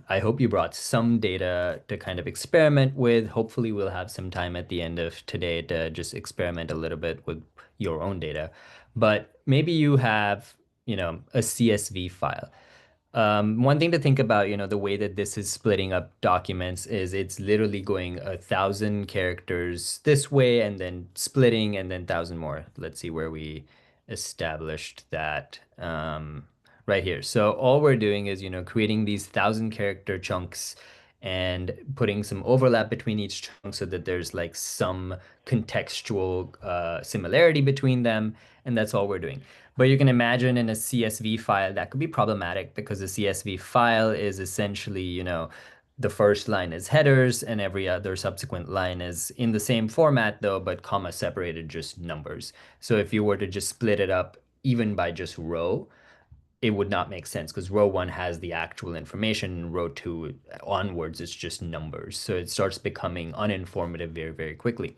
A: I hope you brought some data to kind of experiment with. Hopefully, we'll have some time at the end of today to just experiment a little bit with your own data. But maybe you have, a CSV file. One thing to think about, the way that this is splitting up documents is it's literally going 1,000 characters this way and then splitting and then 1,000 more. Let's see where we established that right here. So all we're doing is, creating these 1,000 character chunks and putting some overlap between each chunk so that there's like some contextual similarity between them. And that's all we're doing. But you can imagine in a CSV file that could be problematic because a CSV file is essentially, the first line is headers and every other subsequent line is in the same format though, but comma separated just numbers. So if you were to just split it up even by just row, it would not make sense because row one has the actual information, and row two onwards is just numbers. So it starts becoming uninformative very, very quickly.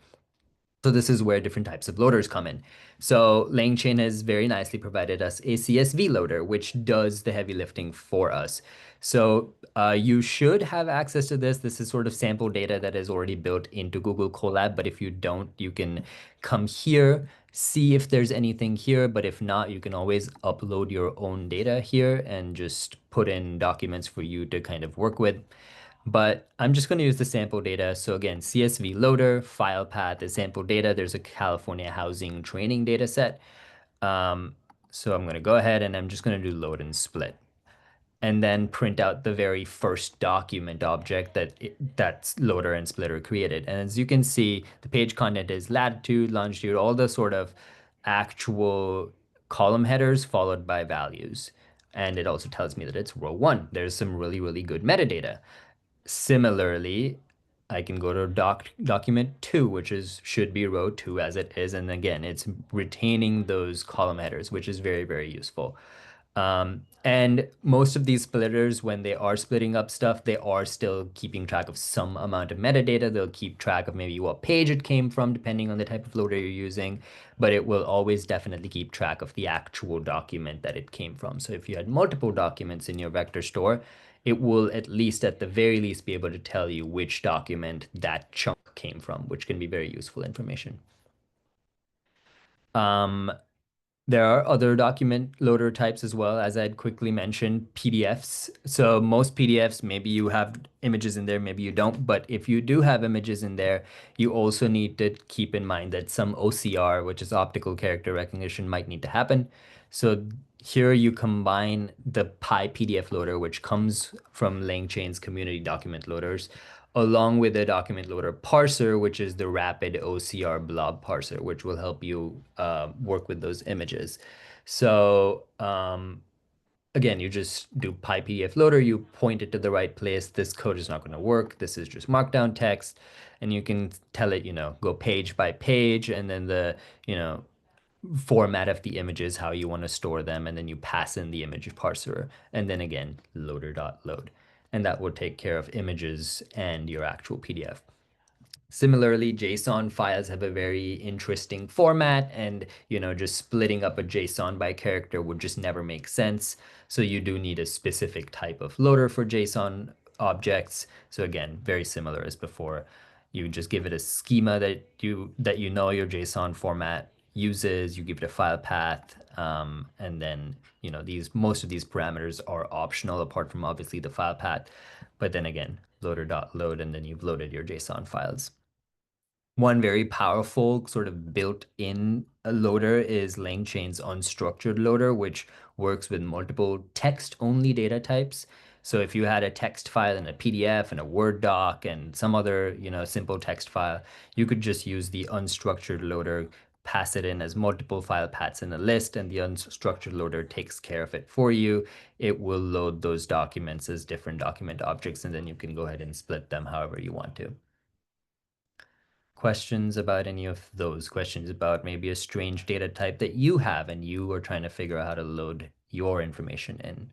A: So this is where different types of loaders come in. So LangChain has very nicely provided us a CSV loader, which does the heavy lifting for us. So you should have access to this. This is sort of sample data that is already built into Google Colab. But if you don't, you can come here, see if there's anything here. But if not, you can always upload your own data here and just put in documents for you to kind of work with. But I'm just going to use the sample data. So again, CSV loader, file path is sample data. There's a California housing training data set. Um, so I'm going to go ahead and I'm just going to do load and split and then print out the very first document object that's loader and splitter created. And as you can see, the page content is latitude, longitude, all the sort of actual column headers followed by values. And it also tells me that it's row one. There's some really, really good metadata. Similarly, I can go to document two, which is should be row two as it is. And again, it's retaining those column headers, which is very, very useful. And most of these splitters, when they are splitting up stuff, they are still keeping track of some amount of metadata. They'll keep track of maybe what page it came from, depending on the type of loader you're using, but it will always definitely keep track of the actual document that it came from. So if you had multiple documents in your vector store, it will at least, at the very least, be able to tell you which document that chunk came from, which can be very useful information. Um, there are other document loader types as well, as I'd quickly mentioned, PDFs. So most PDFs, maybe you have images in there, maybe you don't. But if you do have images in there, you also need to keep in mind that some OCR, which is optical character recognition, might need to happen. So here you combine the PyPDF loader, which comes from LangChain's community document loaders, along with a document loader parser, which is the rapid OCR blob parser, which will help you work with those images. So again, you just do PyPDF loader, you point it to the right place. This code is not going to work. This is just markdown text. And you can tell it, go page by page, and then the, format of the images, how you want to store them, and then you pass in the image parser, and then again, loader.load. And that will take care of images and your actual PDF. Similarly, JSON files have a very interesting format, and just splitting up a JSON by character would just never make sense. So you do need a specific type of loader for JSON objects. So again, very similar as before. You just give it a schema that you know your JSON format uses. You give it a file path, and then most of these parameters are optional apart from obviously the file path. But then again, loader.load, and then you've loaded your JSON files. One very powerful sort of built-in loader is LangChain's unstructured loader, which works with multiple text-only data types. So if you had a text file and a PDF and a Word doc and some other, simple text file, you could just use the unstructured loader, pass it in as multiple file paths in a list, and the unstructured loader takes care of it for you. It will load those documents as different document objects, and then you can go ahead and split them however you want to. Questions about any of those questions about maybe a strange data type that you have and you are trying to figure out how to load your information in.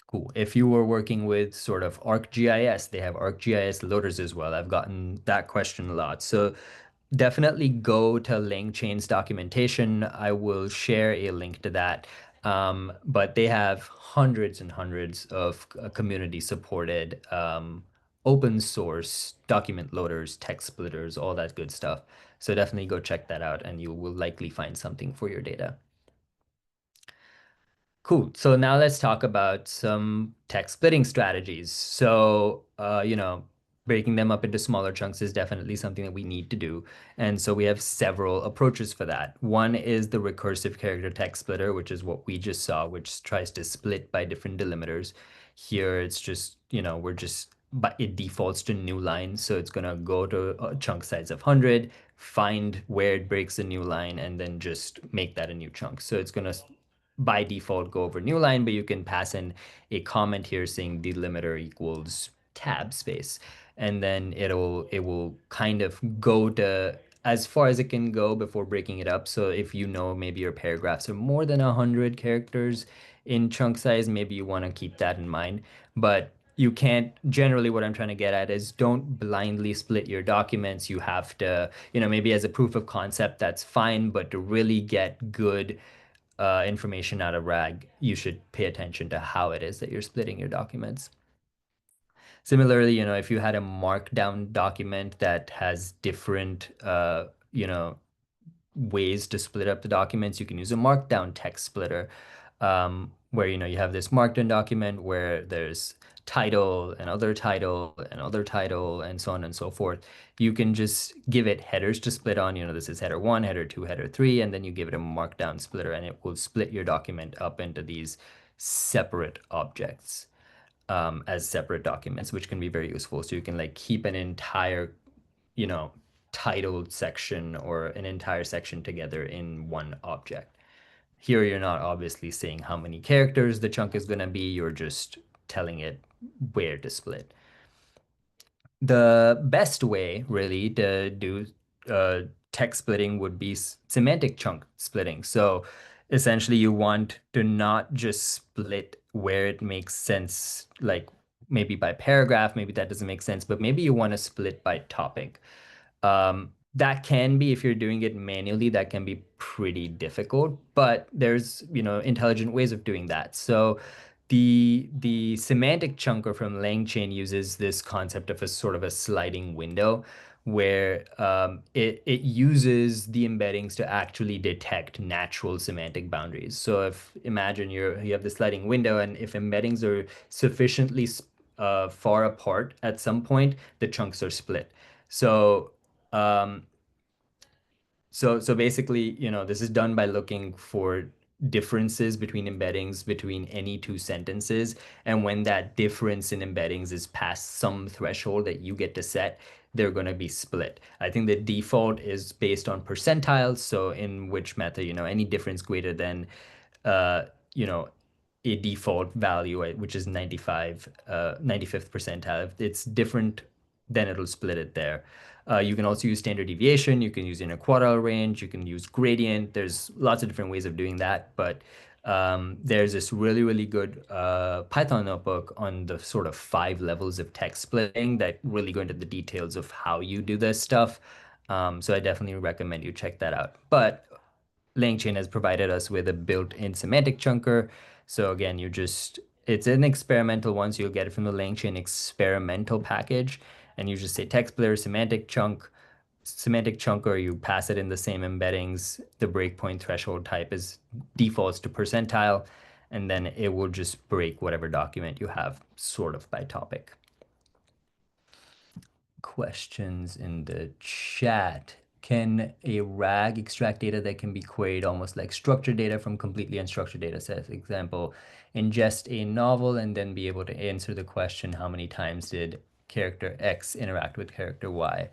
A: Cool. If you were working with sort of ArcGIS, they have ArcGIS loaders as well. I've gotten that question a lot. So definitely go to LangChain's documentation. I will share a link to that. But they have hundreds and hundreds of community supported open source document loaders, text splitters, all that good stuff. So definitely go check that out and you will likely find something for your data. Cool. So now let's talk about some text splitting strategies. So, breaking them up into smaller chunks is definitely something that we need to do. And so we have several approaches for that. One is the recursive character text splitter, which is what we just saw, which tries to split by different delimiters. Here it's just, but it defaults to new line. So it's going to go to a chunk size of 100, find where it breaks a new line, and then just make that a new chunk. So it's going to by default go over new line, but you can pass in a comment here saying delimiter equals tab space. And then it will kind of go to as far as it can go before breaking it up. So if maybe your paragraphs are more than 100 characters in chunk size, maybe you want to keep that in mind. But you can't, generally what I'm trying to get at is don't blindly split your documents. You have to, maybe as a proof of concept, that's fine, but to really get good information out of RAG, you should pay attention to how it is that you're splitting your documents. Similarly, if you had a markdown document that has different, ways to split up the documents, you can use a markdown text splitter, where, you have this markdown document where there's title and other title and other title and so on and so forth. You can just give it headers to split on, this is header 1, header 2, header 3, and then you give it a markdown splitter and it will split your document up into these separate objects, as separate documents, which can be very useful. So you can like keep an entire, you know, titled section or an entire section together in one object. Here, you're not obviously saying how many characters the chunk is going to be, you're just telling it where to split. The best way, really, to do text splitting would be semantic chunk splitting. So essentially, you want to not just split where it makes sense, like maybe by paragraph, maybe that doesn't make sense, but maybe you want to split by topic. That can be, if you're doing it manually, that can be pretty difficult, but there's, intelligent ways of doing that. So the semantic chunker from LangChain uses this concept of a sort of a sliding window where it uses the embeddings to actually detect natural semantic boundaries. So if imagine you have the sliding window, and if embeddings are sufficiently far apart at some point, the chunks are split. So um, so basically, this is done by looking for differences between embeddings between any two sentences. And when that difference in embeddings is past some threshold that you get to set, they're going to be split. I think the default is based on percentiles. So in which method, any difference greater than, uh, you know, a default value, which is 95th percentile. If it's different, then it'll split it there. You can also use standard deviation. You can use interquartile range. You can use gradient. There's lots of different ways of doing that. But there's this really, really good Python notebook on the sort of 5 levels of text splitting that really go into the details of how you do this stuff. So I definitely recommend you check that out. But LangChain has provided us with a built-in semantic chunker. So again, it's an experimental one, so you'll get it from the LangChain experimental package. And you just say text splitter, semantic chunker, you pass it in the same embeddings. The breakpoint threshold type is defaults to percentile, and then it will just break whatever document you have sort of by topic. Questions in the chat. can a RAG extract data that can be queried almost like structured data from completely unstructured data sets? Example, ingest a novel and then be able to answer the question, how many times did character X interact with character Y?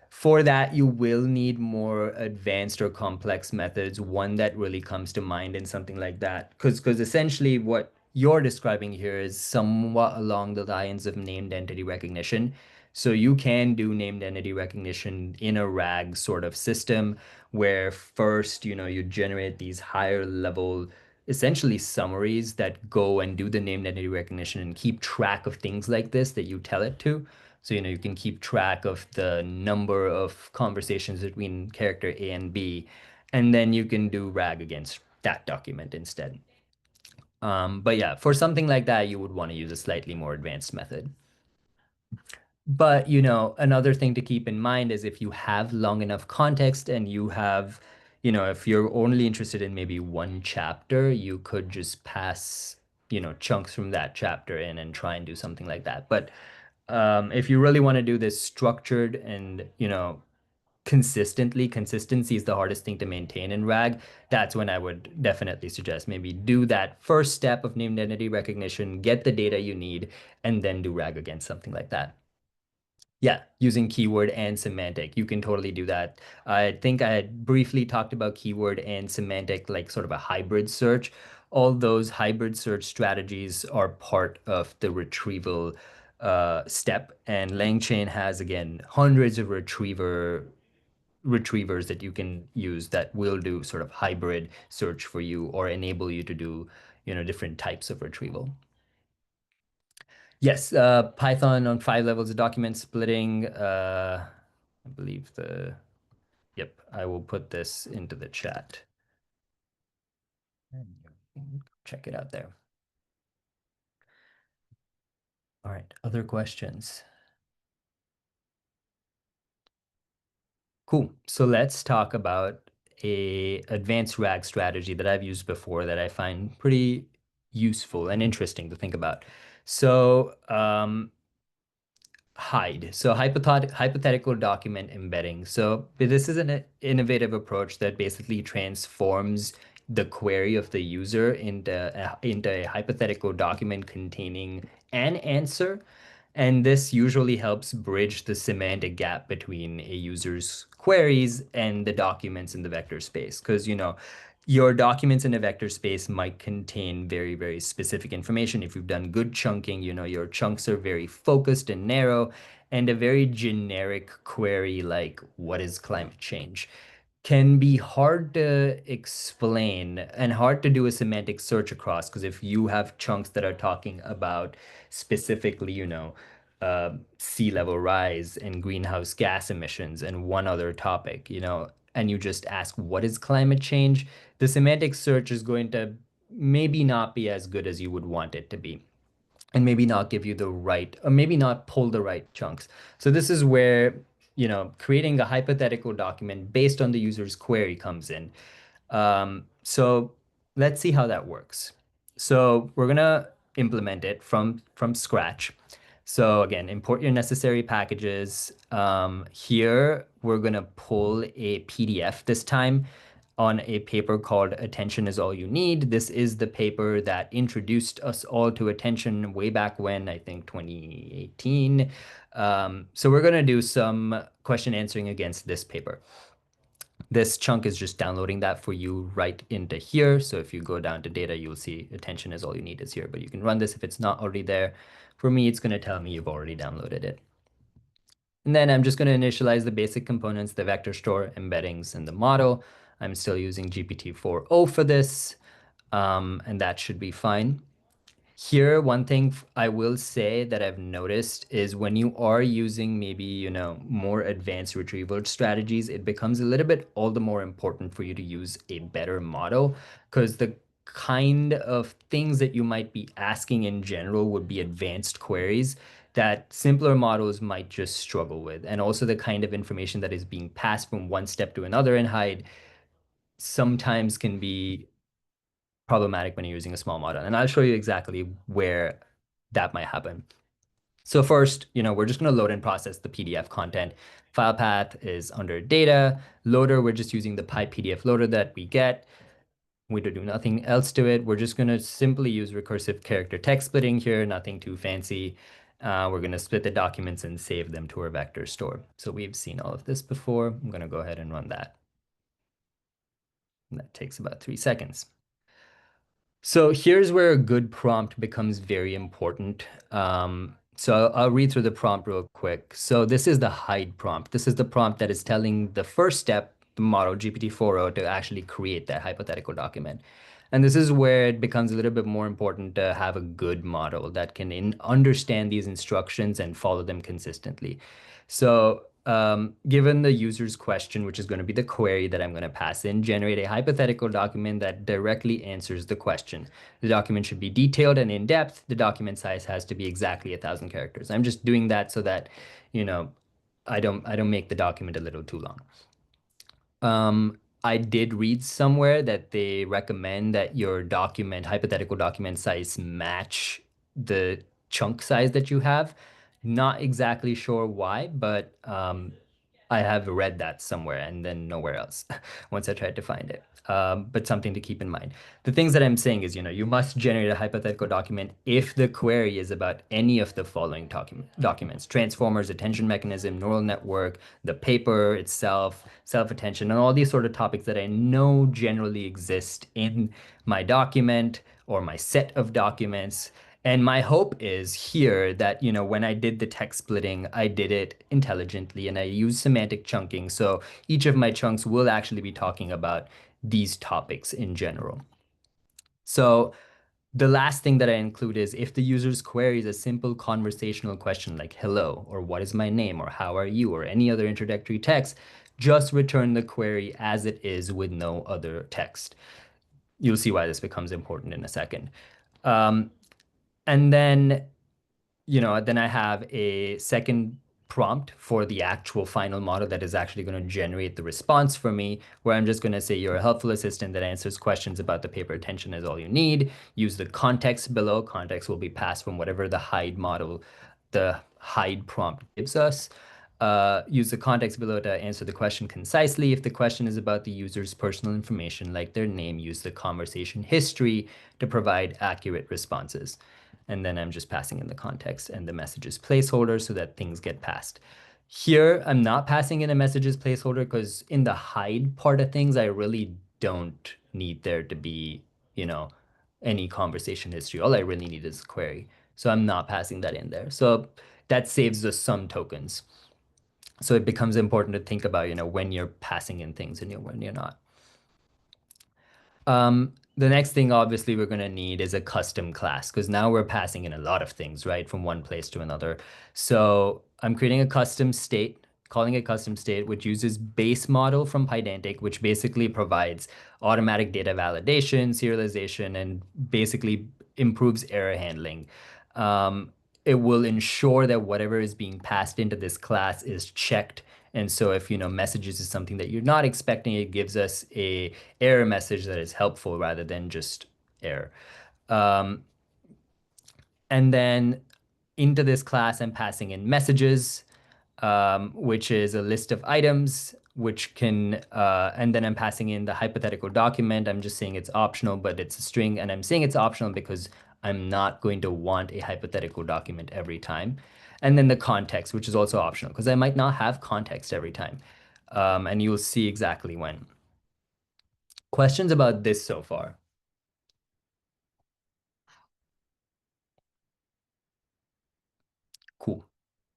A: For that, you will need more advanced or complex methods. One that really comes to mind in something like that, because essentially what you're describing here is somewhat along the lines of named entity recognition. So you can do named entity recognition in a RAG sort of system where first, you generate these higher level, essentially summaries that go and do the named entity recognition and keep track of things like this that you tell it to. So, you can keep track of the number of conversations between character A and B, and then you can do RAG against that document instead. But yeah, for something like that, you would want to use a slightly more advanced method. But, another thing to keep in mind is if you have long enough context and you have, if you're only interested in maybe one chapter, you could just pass, chunks from that chapter in and try and do something like that. But if you really want to do this structured and, consistently, consistency is the hardest thing to maintain in RAG. That's when I would definitely suggest maybe do that first step of named entity recognition, get the data you need, and then do RAG against something like that. Yeah, using keyword and semantic. You can totally do that. I think I had briefly talked about keyword and semantic, like sort of a hybrid search. All those hybrid search strategies are part of the retrieval step. And LangChain has, again, hundreds of retrievers that you can use that will do sort of hybrid search for you or enable you to do, different types of retrieval. Yes, Python on 5 levels of document splitting. I believe yep, I will put this into the chat. And you can check it out there. All right, other questions? Cool. So let's talk about a advanced RAG strategy that I've used before that I find pretty useful and interesting to think about. So hide. So hypothetical document embedding. So this is an innovative approach that basically transforms the query of the user into a hypothetical document containing an answer. And this usually helps bridge the semantic gap between a user's queries and the documents in the vector space. Because, your documents in a vector space might contain very, very specific information. If you've done good chunking, your chunks are very focused and narrow, and a very generic query like, what is climate change? Can be hard to explain and hard to do a semantic search across because if you have chunks that are talking about specifically, sea level rise and greenhouse gas emissions and one other topic, and you just ask, what is climate change? The semantic search is going to maybe not be as good as you would want it to be and maybe not give you the right, or maybe not pull the right chunks. So this is where, creating a hypothetical document based on the user's query comes in. So let's see how that works. So we're gonna implement it from scratch. So again, import your necessary packages. Here we're gonna pull a PDF this time on a paper called Attention is All You Need. This is the paper that introduced us all to attention way back when, I think 2018. So we're gonna do some question answering against this paper. This chunk is just downloading that for you right into here. So if you go down to data, you'll see attention is all you need is here, but you can run this if it's not already there. For me, it's going to tell me you've already downloaded it. And then I'm just going to initialize the basic components, the vector store, embeddings, and the model. I'm still using GPT-4o for this, and that should be fine. Here, one thing I will say that I've noticed is when you are using maybe, more advanced retrieval strategies, it becomes a little bit all the more important for you to use a better model because the kind of things that you might be asking in general would be advanced queries that simpler models might just struggle with. And also the kind of information that is being passed from one step to another in Hide sometimes can be problematic when you're using a small model. And I'll show you exactly where that might happen. So first, we're just going to load and process the PDF content. File path is under data. Loader, we're just using the PyPDF loader that we get. We don't do nothing else to it. We're just going to simply use recursive character text splitting here, nothing too fancy. We're going to split the documents and save them to our vector store. So we've seen all of this before. I'm going to go ahead and run that. And that takes about 3 seconds. So here's where a good prompt becomes very important. So I'll read through the prompt real quick. So this is the hide prompt. This is the prompt that is telling the first step, the model GPT-4o, to actually create that hypothetical document. And this is where it becomes a little bit more important to have a good model that can understand these instructions and follow them consistently. So given the user's question, which is going to be the query that I'm going to pass in, generate a hypothetical document that directly answers the question. The document should be detailed and in depth. The document size has to be exactly 1,000 characters. I'm just doing that so that, you know, I don't make the document a little too long. I did read somewhere that they recommend that your hypothetical document size match the chunk size that you have. Not exactly sure why, but I have read that somewhere and then nowhere else once I tried to find it. But something to keep in mind. The things that I'm saying is, you must generate a hypothetical document if the query is about any of the following documents: transformers, attention mechanism, neural network, the paper itself, self-attention, and all these sort of topics that I know generally exist in my document or my set of documents. And my hope is here that, when I did the text splitting, I did it intelligently and I used semantic chunking. So each of my chunks will actually be talking about these topics in general. So the last thing that I include is if the user's query is a simple conversational question like hello, or what is my name, or how are you, or any other introductory text, just return the query as it is with no other text. You'll see why this becomes important in a second. Um, and then I have a second prompt for the actual final model that is actually going to generate the response for me, where I'm just going to say you're a helpful assistant that answers questions about the paper. Attention is all you need. Use the context below. Context will be passed from whatever the hide prompt gives us. Use the context below to answer the question concisely. If the question is about the user's personal information, like their name, use the conversation history to provide accurate responses. And then I'm just passing in the context and the messages placeholder so that things get passed. Here, I'm not passing in a messages placeholder because in the hide part of things, I really don't need there to be, any conversation history. All I really need is a query. So I'm not passing that in there. So that saves us some tokens. So it becomes important to think about, when you're passing in things and when you're not. The next thing obviously we're going to need is a custom class because now we're passing in a lot of things, right, from one place to another. So I'm creating a custom state, calling it custom state, which uses base model from Pydantic, which basically provides automatic data validation, serialization, and basically improves error handling. It will ensure that whatever is being passed into this class is checked. And so if, messages is something that you're not expecting, it gives us a error message that is helpful rather than just error. Um, and then into this class, I'm passing in messages, which is a list of items, and then I'm passing in the hypothetical document. I'm just saying it's optional, but it's a string. And I'm saying it's optional because I'm not going to want a hypothetical document every time. And then the context, which is also optional because I might not have context every time. And you'll see exactly when. Questions about this so far? Cool.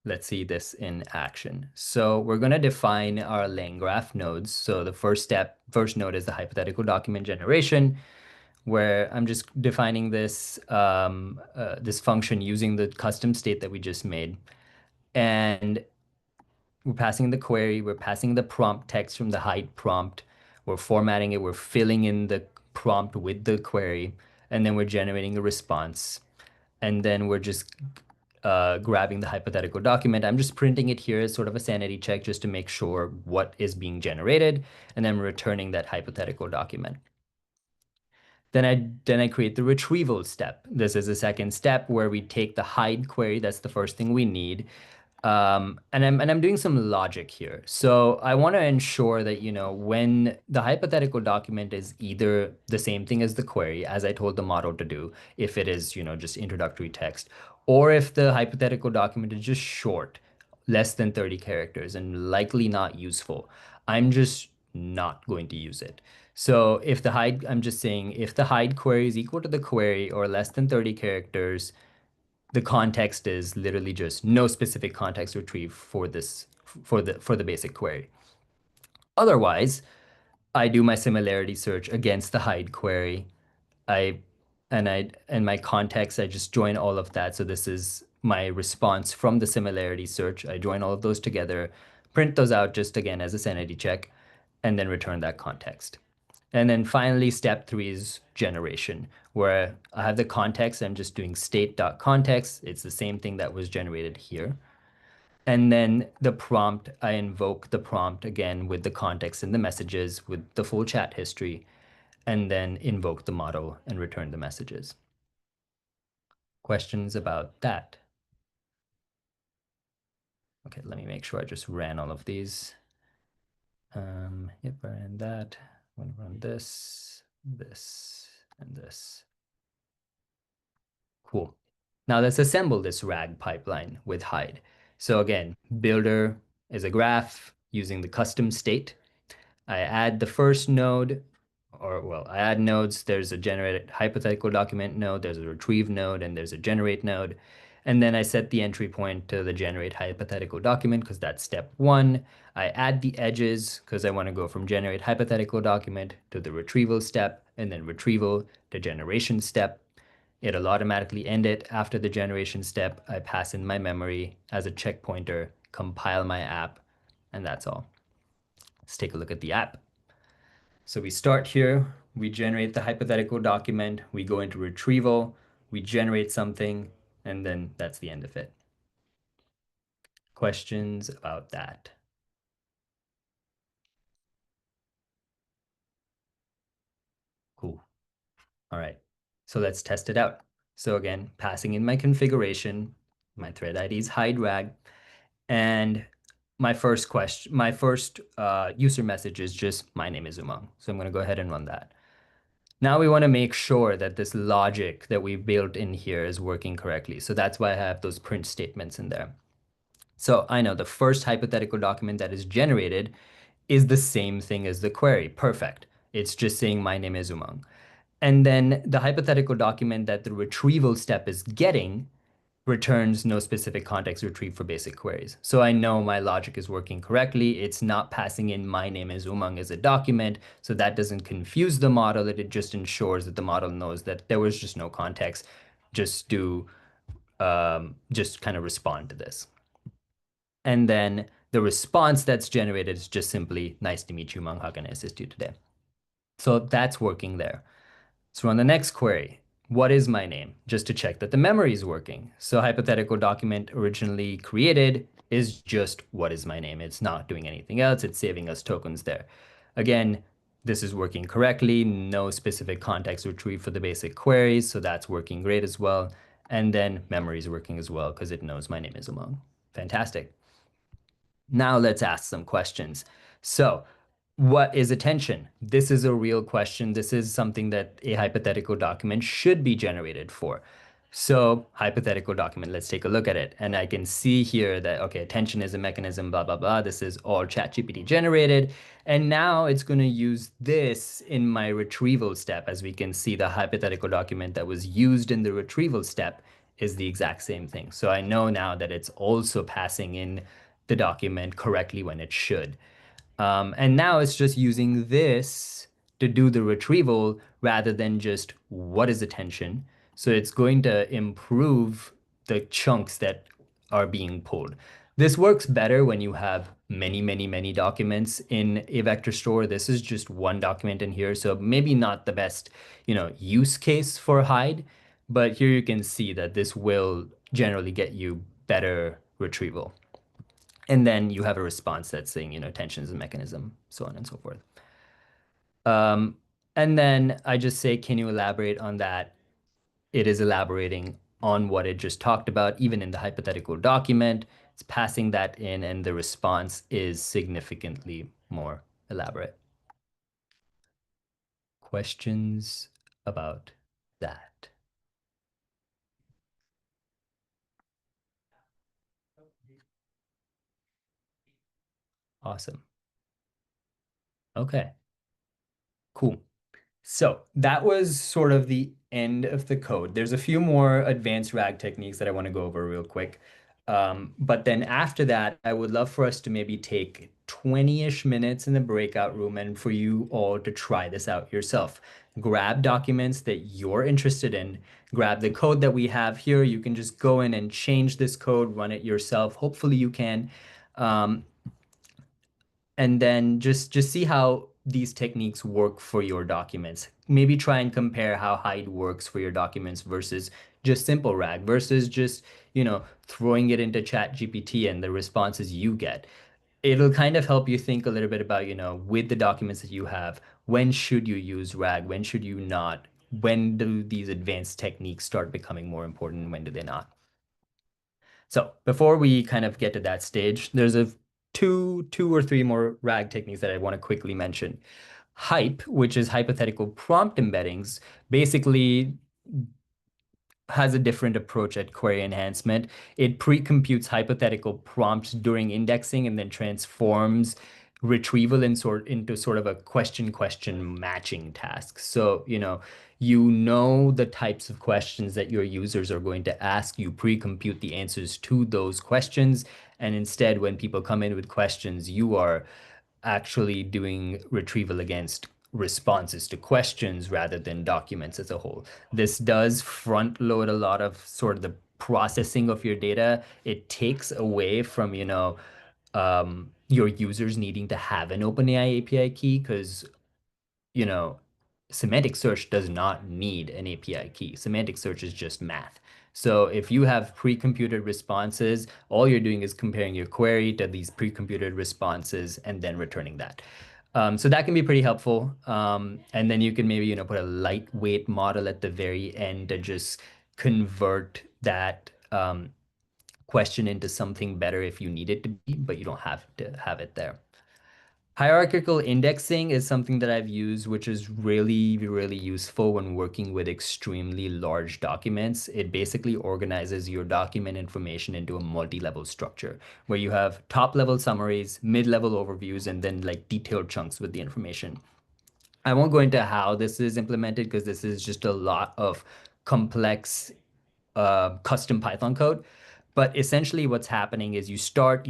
A: Let's see this in action. So we're going to define our LangGraph nodes. So the first node is the hypothetical document generation, where I'm just defining this function using the custom state that we just made. And we're passing the query, we're passing the prompt text from the hide prompt, we're formatting it, we're filling in the prompt with the query, and then we're generating a response. And then we're just grabbing the hypothetical document. I'm just printing it here as sort of a sanity check just to make sure what is being generated, and then returning that hypothetical document. Then I create the retrieval step. This is the second step where we take the hide query. That's the first thing we need. And I'm doing some logic here. So I want to ensure that, when the hypothetical document is either the same thing as the query, as I told the model to do, if it is, just introductory text, or if the hypothetical document is just short, less than 30 characters, and likely not useful, I'm just not going to use it. So I'm just saying if the hide query is equal to the query or less than 30 characters, the context is literally just no specific context retrieved for the basic query. Otherwise, I do my similarity search against the hide query. I and my context, I just join all of that. So this is my response from the similarity search. I join all of those together, print those out just again as a sanity check, and then return that context. And then finally, step three is generation, where I have the context. I'm just doing state.context. It's the same thing that was generated here. And then the prompt, I invoke the prompt again with the context and the messages with the full chat history, and then invoke the model and return the messages. Questions about that? Okay, let me make sure I just ran all of these. Yep, I ran that. I'm gonna run this, this, and this. Cool. Now let's assemble this RAG pipeline with hide. So again, builder is a graph using the custom state. I add the first node, or well, I add nodes. There's a generate hypothetical document node, there's a retrieve node, and there's a generate node. And then I set the entry point to the generate hypothetical document because that's step one. I add the edges because I want to go from generate hypothetical document to the retrieval step, and then retrieval to generation step. It'll automatically end it after the generation step. I pass in my memory as a checkpointer, compile my app, and that's all. Let's take a look at the app. So we start here, we generate the hypothetical document, we go into retrieval, we generate something, and then that's the end of it. Questions about that? Cool. All right. So let's test it out. So again, passing in my configuration, my thread ID is hide rag, and my first user message is just my name is Umang. So I'm going to go ahead and run that. Now we want to make sure that this logic that we built in here is working correctly. So that's why I have those print statements in there. So I know the first hypothetical document that is generated is the same thing as the query. Perfect. It's just saying my name is Umang. And then the hypothetical document that the retrieval step is getting returns no specific context retrieved for basic queries. So I know my logic is working correctly. It's not passing in my name is Umang as a document, so that doesn't confuse the model. It just ensures that the model knows that there was just no context. Just kind of respond to this. And then the response that's generated is just simply, nice to meet you, Umang. How can I assist you today? So that's working there. So on the next query, what is my name? Just to check that the memory is working. So hypothetical document originally created is just what is my name. It's not doing anything else. It's saving us tokens there. Again, this is working correctly. No specific context retrieved for the basic queries. So that's working great as well. And then memory is working as well because it knows my name is Umang. Fantastic. Now let's ask some questions. So what is attention? This is a real question. This is something that a hypothetical document should be generated for. So hypothetical document, let's take a look at it. And I can see here that, okay, attention is a mechanism, blah, blah, blah. This is all ChatGPT generated. And now it's going to use this in my retrieval step. As we can see, the hypothetical document that was used in the retrieval step is the exact same thing. So I know now that it's also passing in the document correctly when it should. And now it's just using this to do the retrieval rather than just what is attention. So it's going to improve the chunks that are being pulled. This works better when you have many, many, many documents in a vector store. This is just one document in here, so maybe not the best, use case for hide, but here you can see that this will generally get you better retrieval. And then you have a response that's saying, tension is a mechanism, so on and so forth. And then I just say, can you elaborate on that? It is elaborating on what it just talked about, even in the hypothetical document. It's passing that in, and the response is significantly more elaborate. Questions about that? Awesome. Okay, cool. So that was sort of the end of the code. There's a few more advanced RAG techniques that I want to go over real quick. But then after that, I would love for us to maybe take 20-ish minutes in the breakout room and for you all to try this out yourself. Grab documents that you're interested in, grab the code that we have here. You can just go in and change this code, run it yourself. Hopefully you can. Um, and then just see how these techniques work for your documents. Maybe try and compare how hide works for your documents versus just simple RAG versus just, throwing it into Chat GPT and the responses you get. It'll kind of help you think a little bit about, with the documents that you have, when should you use RAG? When should you not? When do these advanced techniques start becoming more important? When do they not? So before we kind of get to that stage, there's a two or three more RAG techniques that I want to quickly mention. Hype, which is hypothetical prompt embeddings, basically has a different approach at query enhancement. It pre-computes hypothetical prompts during indexing and then transforms retrieval into sort of a question matching task. So, you know the types of questions that your users are going to ask. You pre-compute the answers to those questions. And instead, when people come in with questions, you are actually doing retrieval against responses to questions rather than documents as a whole. This does front load a lot of sort of the processing of your data. It takes away from, your users needing to have an OpenAI API key because you know, semantic search does not need an API key. Semantic search is just math. So if you have pre-computed responses, all you're doing is comparing your query to these pre-computed responses and then returning that. So that can be pretty helpful. And then you can maybe, put a lightweight model at the very end to just convert that question into something better if you need it to be, but you don't have to have it there. Hierarchical indexing is something that I've used, which is really, really useful when working with extremely large documents. It basically organizes your document information into a multi-level structure where you have top-level summaries, mid-level overviews, and then like detailed chunks with the information. I won't go into how this is implemented because this is just a lot of complex custom Python code. But essentially, what's happening is you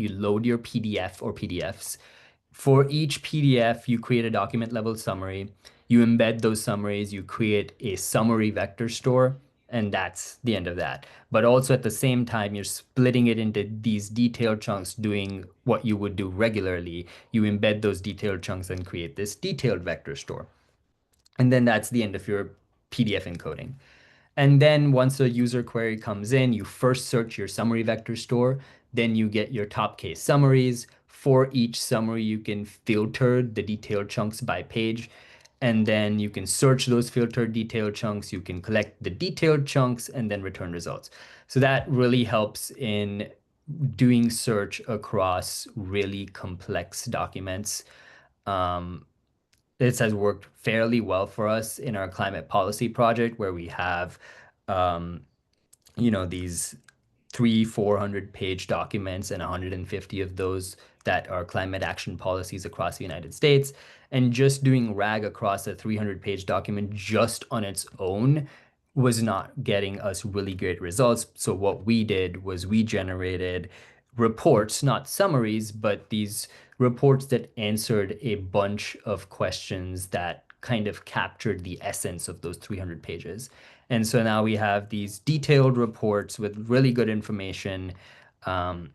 A: load your PDF or PDFs. For each PDF, you create a document level summary. You embed those summaries, you create a summary vector store, and that's the end of that. But also at the same time, you're splitting it into these detailed chunks, doing what you would do regularly. You embed those detailed chunks and create this detailed vector store. And then that's the end of your PDF encoding. And then once a user query comes in, you first search your summary vector store, then you get your top case summaries. For each summary, you can filter the detailed chunks by page, and then you can search those filtered detailed chunks. You can collect the detailed chunks and then return results. So that really helps in doing search across really complex documents. Um, this has worked fairly well for us in our climate policy project where we have um, these 400 page documents and 150 of those that are climate action policies across the United States. And just doing RAG across a 300-page document just on its own was not getting us really great results. So what we did was we generated reports, not summaries, but these reports that answered a bunch of questions that kind of captured the essence of those 300 pages. And so now we have these detailed reports with really good information um,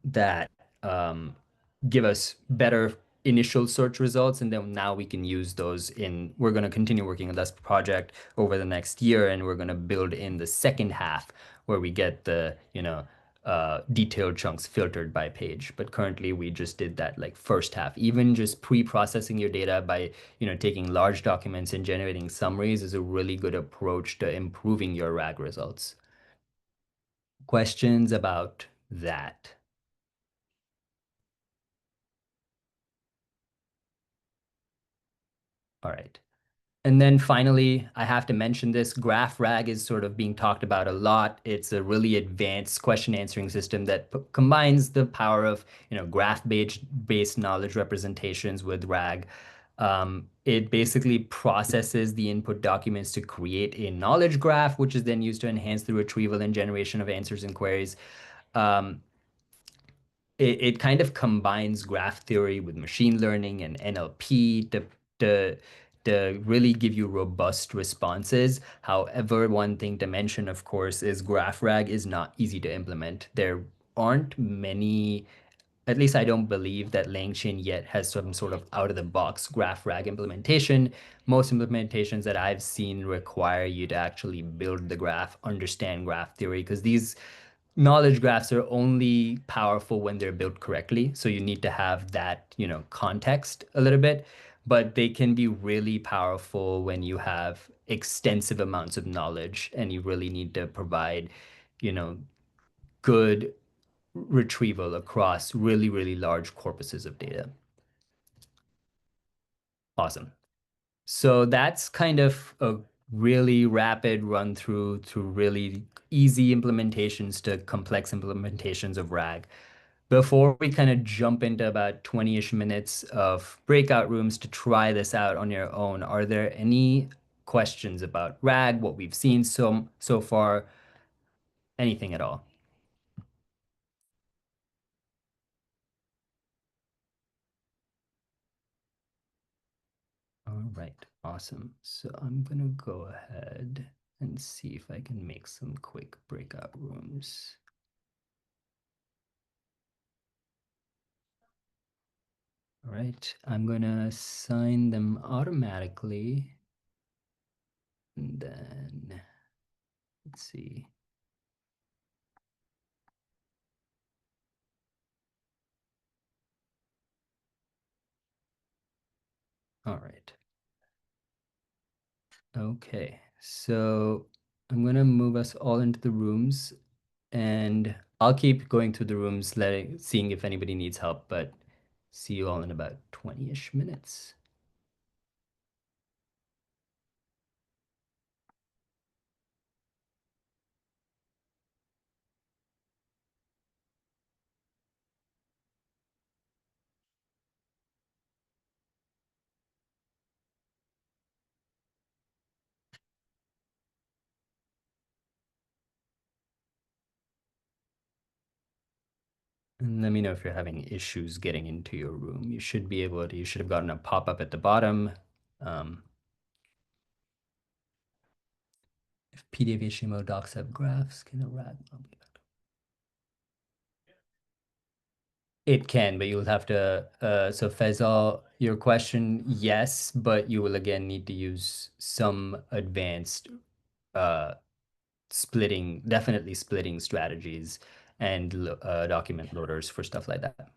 A: that give us better initial search results. And then now we can use those we're going to continue working on this project over the next year. And we're going to build in the second half where we get the, detailed chunks filtered by page. But currently we just did that like first half. Even just pre-processing your data by, taking large documents and generating summaries is a really good approach to improving your RAG results. Questions about that? All right. And then finally, I have to mention this graph RAG is sort of being talked about a lot. It's a really advanced question answering system that combines the power of, graph-based knowledge representations with RAG. It basically processes the input documents to create a knowledge graph, which is then used to enhance the retrieval and generation of answers and queries. Um, it kind of combines graph theory with machine learning and NLP to to really give you robust responses. However, one thing to mention, of course, is graph RAG is not easy to implement. There aren't many, at least I don't believe that LangChain yet has some sort of out-of-the-box graph RAG implementation. Most implementations that I've seen require you to actually build the graph, understand graph theory, because these knowledge graphs are only powerful when they're built correctly. So you need to have that, context a little bit, but they can be really powerful when you have extensive amounts of knowledge and you really need to provide, you know, good retrieval across really, really large corpuses of data. Awesome. So that's kind of a really rapid run through to really easy implementations to complex implementations of RAG. Before we kind of jump into about 20-ish minutes of breakout rooms to try this out on your own, are there any questions about RAG, what we've seen so far, anything at all? All right, awesome. So I'm gonna go ahead and see if I can make some quick breakout rooms. All right, I'm gonna assign them automatically. And then let's see. All right. Okay, so I'm gonna move us all into the rooms and I'll keep going through the rooms, seeing if anybody needs help, but see you all in about 20-ish minutes. And let me know if you're having issues getting into your room. You should be able to, you should have gotten a pop-up at the bottom. Um, if PDF HTML docs have graphs, can a RAG model be effective? It can, but you'll have to, so Faisal, your question, yes, but you will again need to use some advanced uh, definitely splitting strategies and document loaders for stuff like that.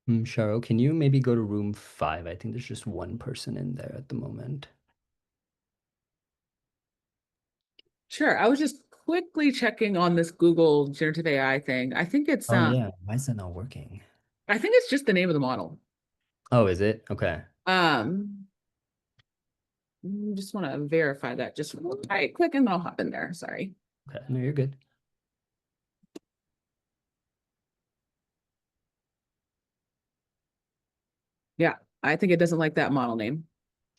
A: Sharo, can you maybe go to room 5? I think there's just one person in there at the moment.
B: Sure. I was just quickly checking on this Google generative AI thing. I think it's
A: Oh yeah, why is that not working?
B: I think it's just the name of the model.
A: Oh, is it? Okay.
B: Um, just want to verify that. Just right quick and I'll hop in there. Sorry.
A: Okay. No, you're good.
B: Yeah, I think it doesn't like that model name.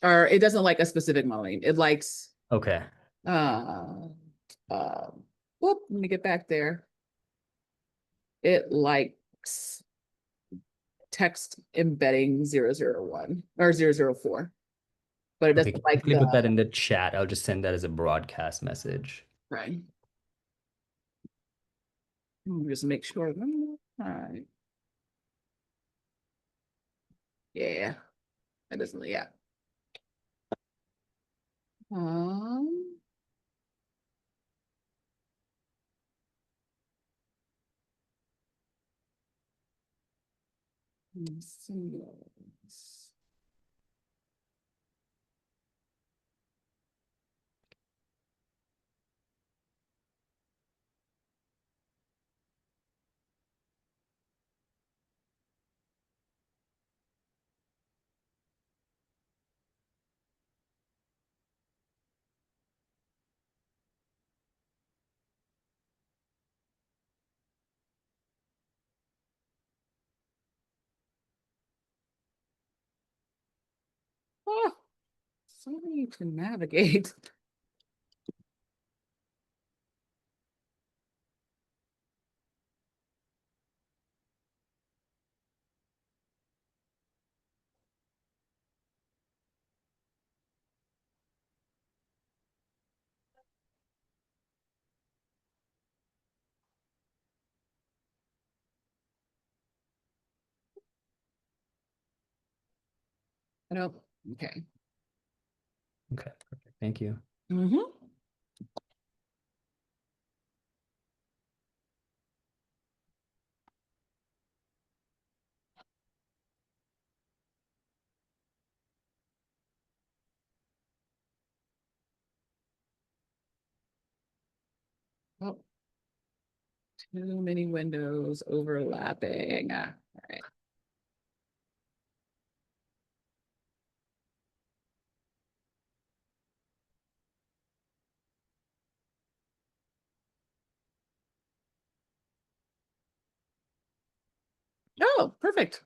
B: Or it doesn't like a specific model name. It likes
A: Okay.
B: Uh, uh, Whoop, let me get back there. It likes text embedding 001 or 004, but it
A: Okay,
B: doesn't
A: can you
B: like
A: quickly
B: the
A: put that in the chat? I'll just send that as a broadcast message.
B: right. Just make sure. All right. Yeah, that doesn't, yeah. Um, symbols. Oh, so many to navigate. I don't, okay.
A: Okay, perfect. Thank you.
B: Mm-hmm. Oh, too many windows overlapping. All right. Oh, perfect.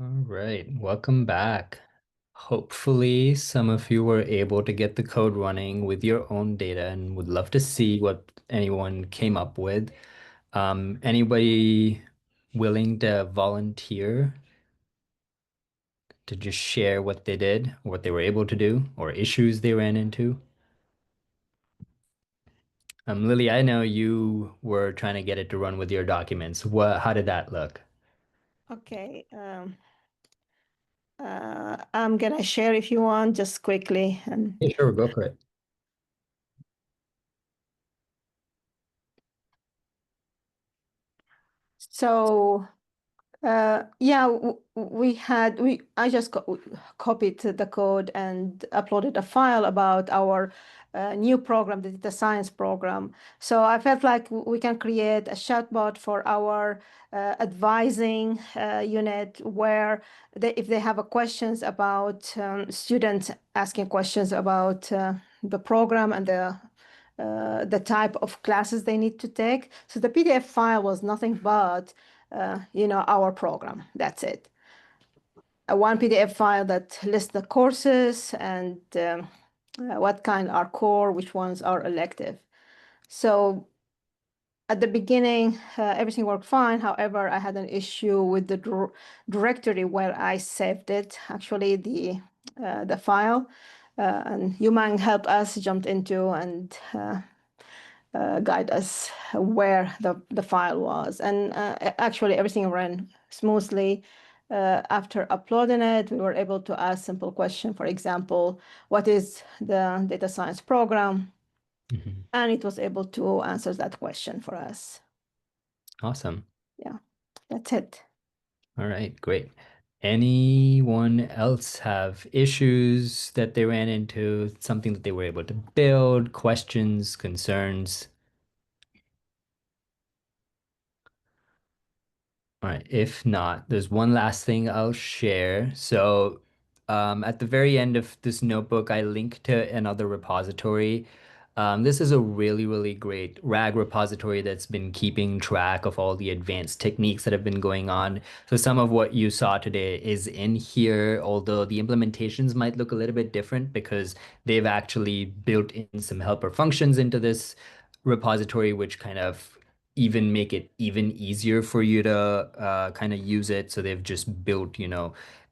A: All right, welcome back. Hopefully, some of you were able to get the code running with your own data and would love to see what anyone came up with. Anybody willing to volunteer to just share what they did, what they were able to do, or issues they ran into? Lily, I know you were trying to get it to run with your documents. How did that look?
C: Okay, I'm gonna share if you want, just quickly. And
A: Yeah, sure, go for it.
C: so yeah, I just copied the code and uploaded a file about our new program, the data science program. So I felt like we can create a chatbot for our advising unit where if they have a questions about students asking questions about the program and the type of classes they need to take. So the PDF file was nothing but our program. That's it. One PDF file that lists the courses and what kind are core, which ones are elective. So at the beginning, everything worked fine. However, I had an issue with the directory where I saved it, actually the file. And Umang helped us, jumped into and guide us where the file was. And actually, everything ran smoothly. After uploading it, we were able to ask simple question, for example, what is the data science program?
A: Mhm.
C: And it was able to answer that question for us.
A: Awesome.
C: Yeah, that's it.
A: All right, great. Anyone else have issues that they ran into, something that they were able to build, questions, concerns? All right, if not, there's one last thing I'll share. So, at the very end of this notebook, I link to another repository. This is a really, really great RAG repository that's been keeping track of all the advanced techniques that have been going on. So some of what you saw today is in here, although the implementations might look a little bit different because they've actually built in some helper functions into this repository, which kind of even make it even easier for you to kind of use it. So they've just built,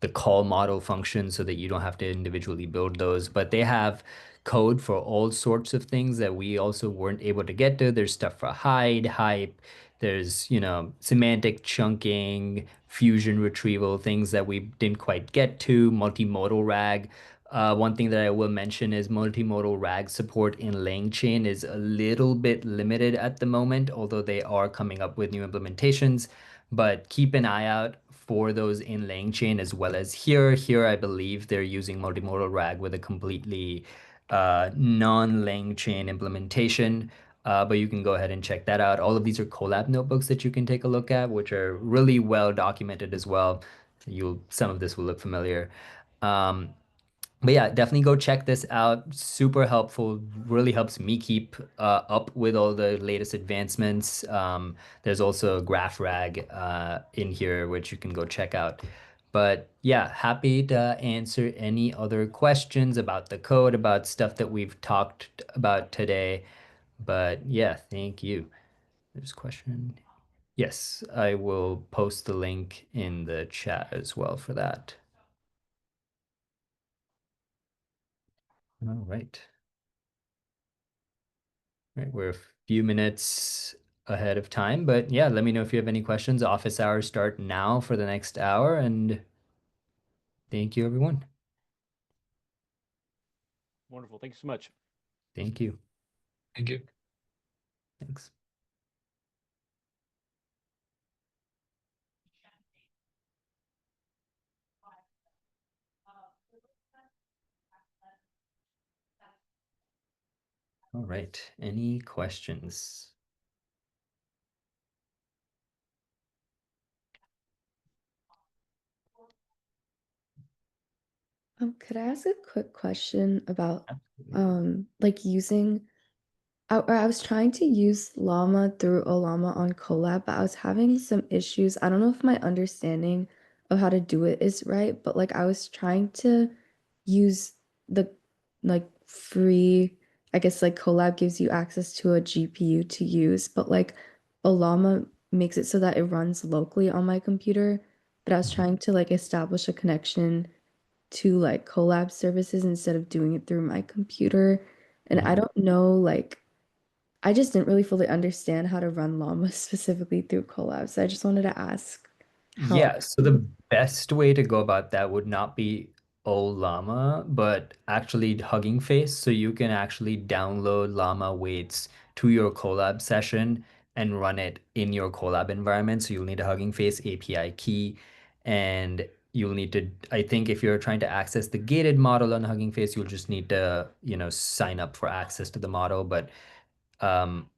A: the call model function so that you don't have to individually build those. But they have code for all sorts of things that we also weren't able to get to. There's stuff for hide, hype. There's, semantic chunking, fusion retrieval, things that we didn't quite get to, multimodal RAG. One thing that I will mention is multimodal RAG support in LangChain is a little bit limited at the moment, although they are coming up with new implementations. But keep an eye out for those in LangChain as well as here. Here, I believe they're using multimodal RAG with a completely non-LangChain implementation. But you can go ahead and check that out. All of these are Colab notebooks that you can take a look at, which are really well documented as well. Some of this will look familiar. Um, but yeah, definitely go check this out. Super helpful. Really helps me keep up with all the latest advancements. There's also GraphRag in here, which you can go check out. But yeah, happy to answer any other questions about the code, about stuff that we've talked about today. But yeah, thank you. There's a question. Yes, I will post the link in the chat as well for that. All right. Right, we're a few minutes ahead of time, but yeah, let me know if you have any questions. Office hours start now for the next hour, and thank you, everyone.
D: Wonderful. Thank you so much.
A: Thank you.
D: Thank you.
A: Thanks. All right. Any questions?
E: Could I ask a quick question about
A: Absolutely.
E: like using I was trying to use Llama through Olama on Colab, but I was having some issues. I don't know if my understanding of how to do it is right, but like I was trying to use the like free, I guess like Colab gives you access to a GPU to use, but like Olama makes it so that it runs locally on my computer. But I was trying to like establish a connection to like Colab services instead of doing it through my computer. And I
A: Mhm.
E: don't know, like I just didn't really fully understand how to run Llama specifically through Colab. So I just wanted to ask how I
A: Yeah, so the best way to go about that would not be Llama, but actually Hugging Face. So you can actually download Llama weights to your Colab session and run it in your Colab environment. So you'll need a Hugging Face API key, and you'll need to, I think if you're trying to access the gated model on Hugging Face, you'll just need to, sign up for access to the model. But um,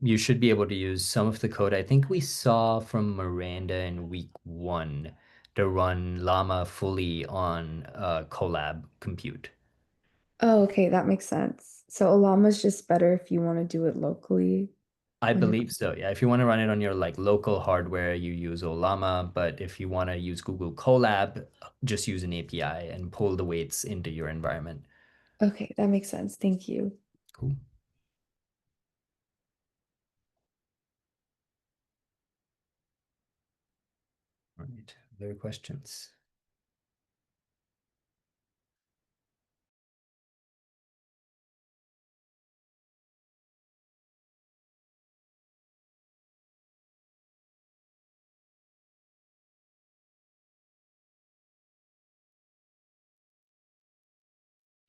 A: you should be able to use some of the code I think we saw from Miranda in week 1 to run Llama fully on Colab compute.
E: Oh, okay, that makes sense. So Olama's just better if you want to do it locally
A: I
E: on your
A: believe so. Yeah, if you want to run it on your like local hardware, you use Ollama, but if you want to use Google Colab, just use an API and pull the weights into your environment.
E: Okay, that makes sense. Thank you.
A: Cool. All right. Other questions?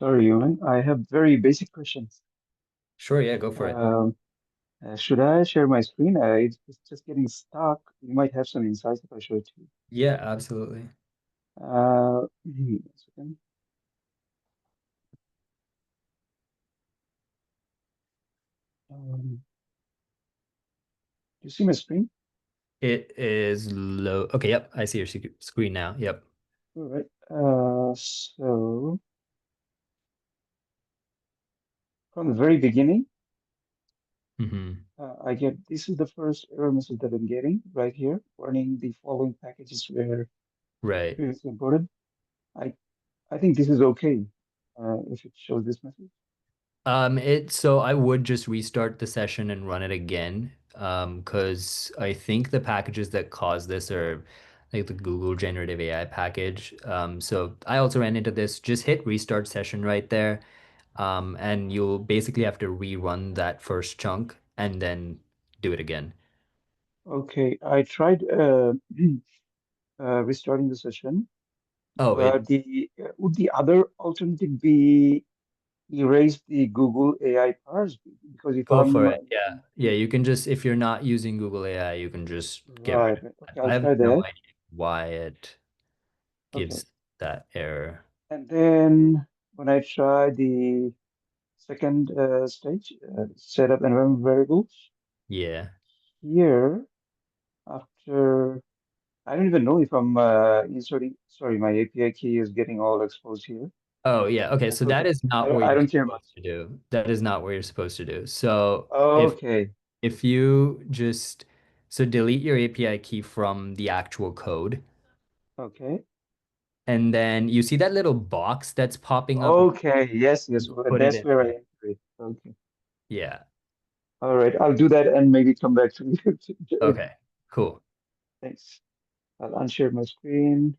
F: Sorry, Umang. I have very basic questions.
A: Sure, yeah, go for it.
F: Um, should I share my screen? It's just getting stuck. You might have some insights if I show it to you.
A: Yeah, absolutely.
F: One second. Do you see my screen?
A: It is low. Okay, yep, I see your screen now. Yep.
F: All right. So from the very beginning,
A: Mm-hmm.
F: I get this is the first error message that I'm getting right here. Warning: the following packages were
A: Right.
F: previously imported. I I think this is okay. If it shows this message.
A: So I would just restart the session and run it again. Because I think the packages that cause this are like the Google generative AI package. So I also ran into this. Just hit restart session right there. And you'll basically have to rerun that first chunk and then do it again.
F: Okay, I tried restarting the session.
A: Oh,
F: But the would the other alternative be erase the Google AI parse? Because if
A: go for
F: I'm
A: it. Yeah. Yeah, you can just, if you're not using Google AI, you can just get rid
F: right,
A: of that.
F: okay,
A: I
F: I'll
A: have
F: try
A: no
F: that.
A: idea why it
F: Okay,
A: gives that error.
F: and then when I try the second stage, set up environment variables,
A: Yeah.
F: here after I don't even know if I'm inserting. Sorry, my API key is getting all exposed here.
A: Oh, yeah. Okay.
F: That's
A: So that
F: okay.
A: is not what
F: I
A: you're
F: don't care much.
A: supposed to do. That is not what you're supposed to do. So
F: Okay,
A: if you just so delete your API key from the actual code,
F: okay.
A: and then you see that little box that's popping up,
F: Okay, yes, yes. Well,
A: put it
F: that's
A: in
F: where I
A: there.
F: enter it. Okay.
A: Yeah.
F: All right, I'll do that and maybe come back to you.
A: Okay. Cool.
F: Thanks. I'll unshare my screen.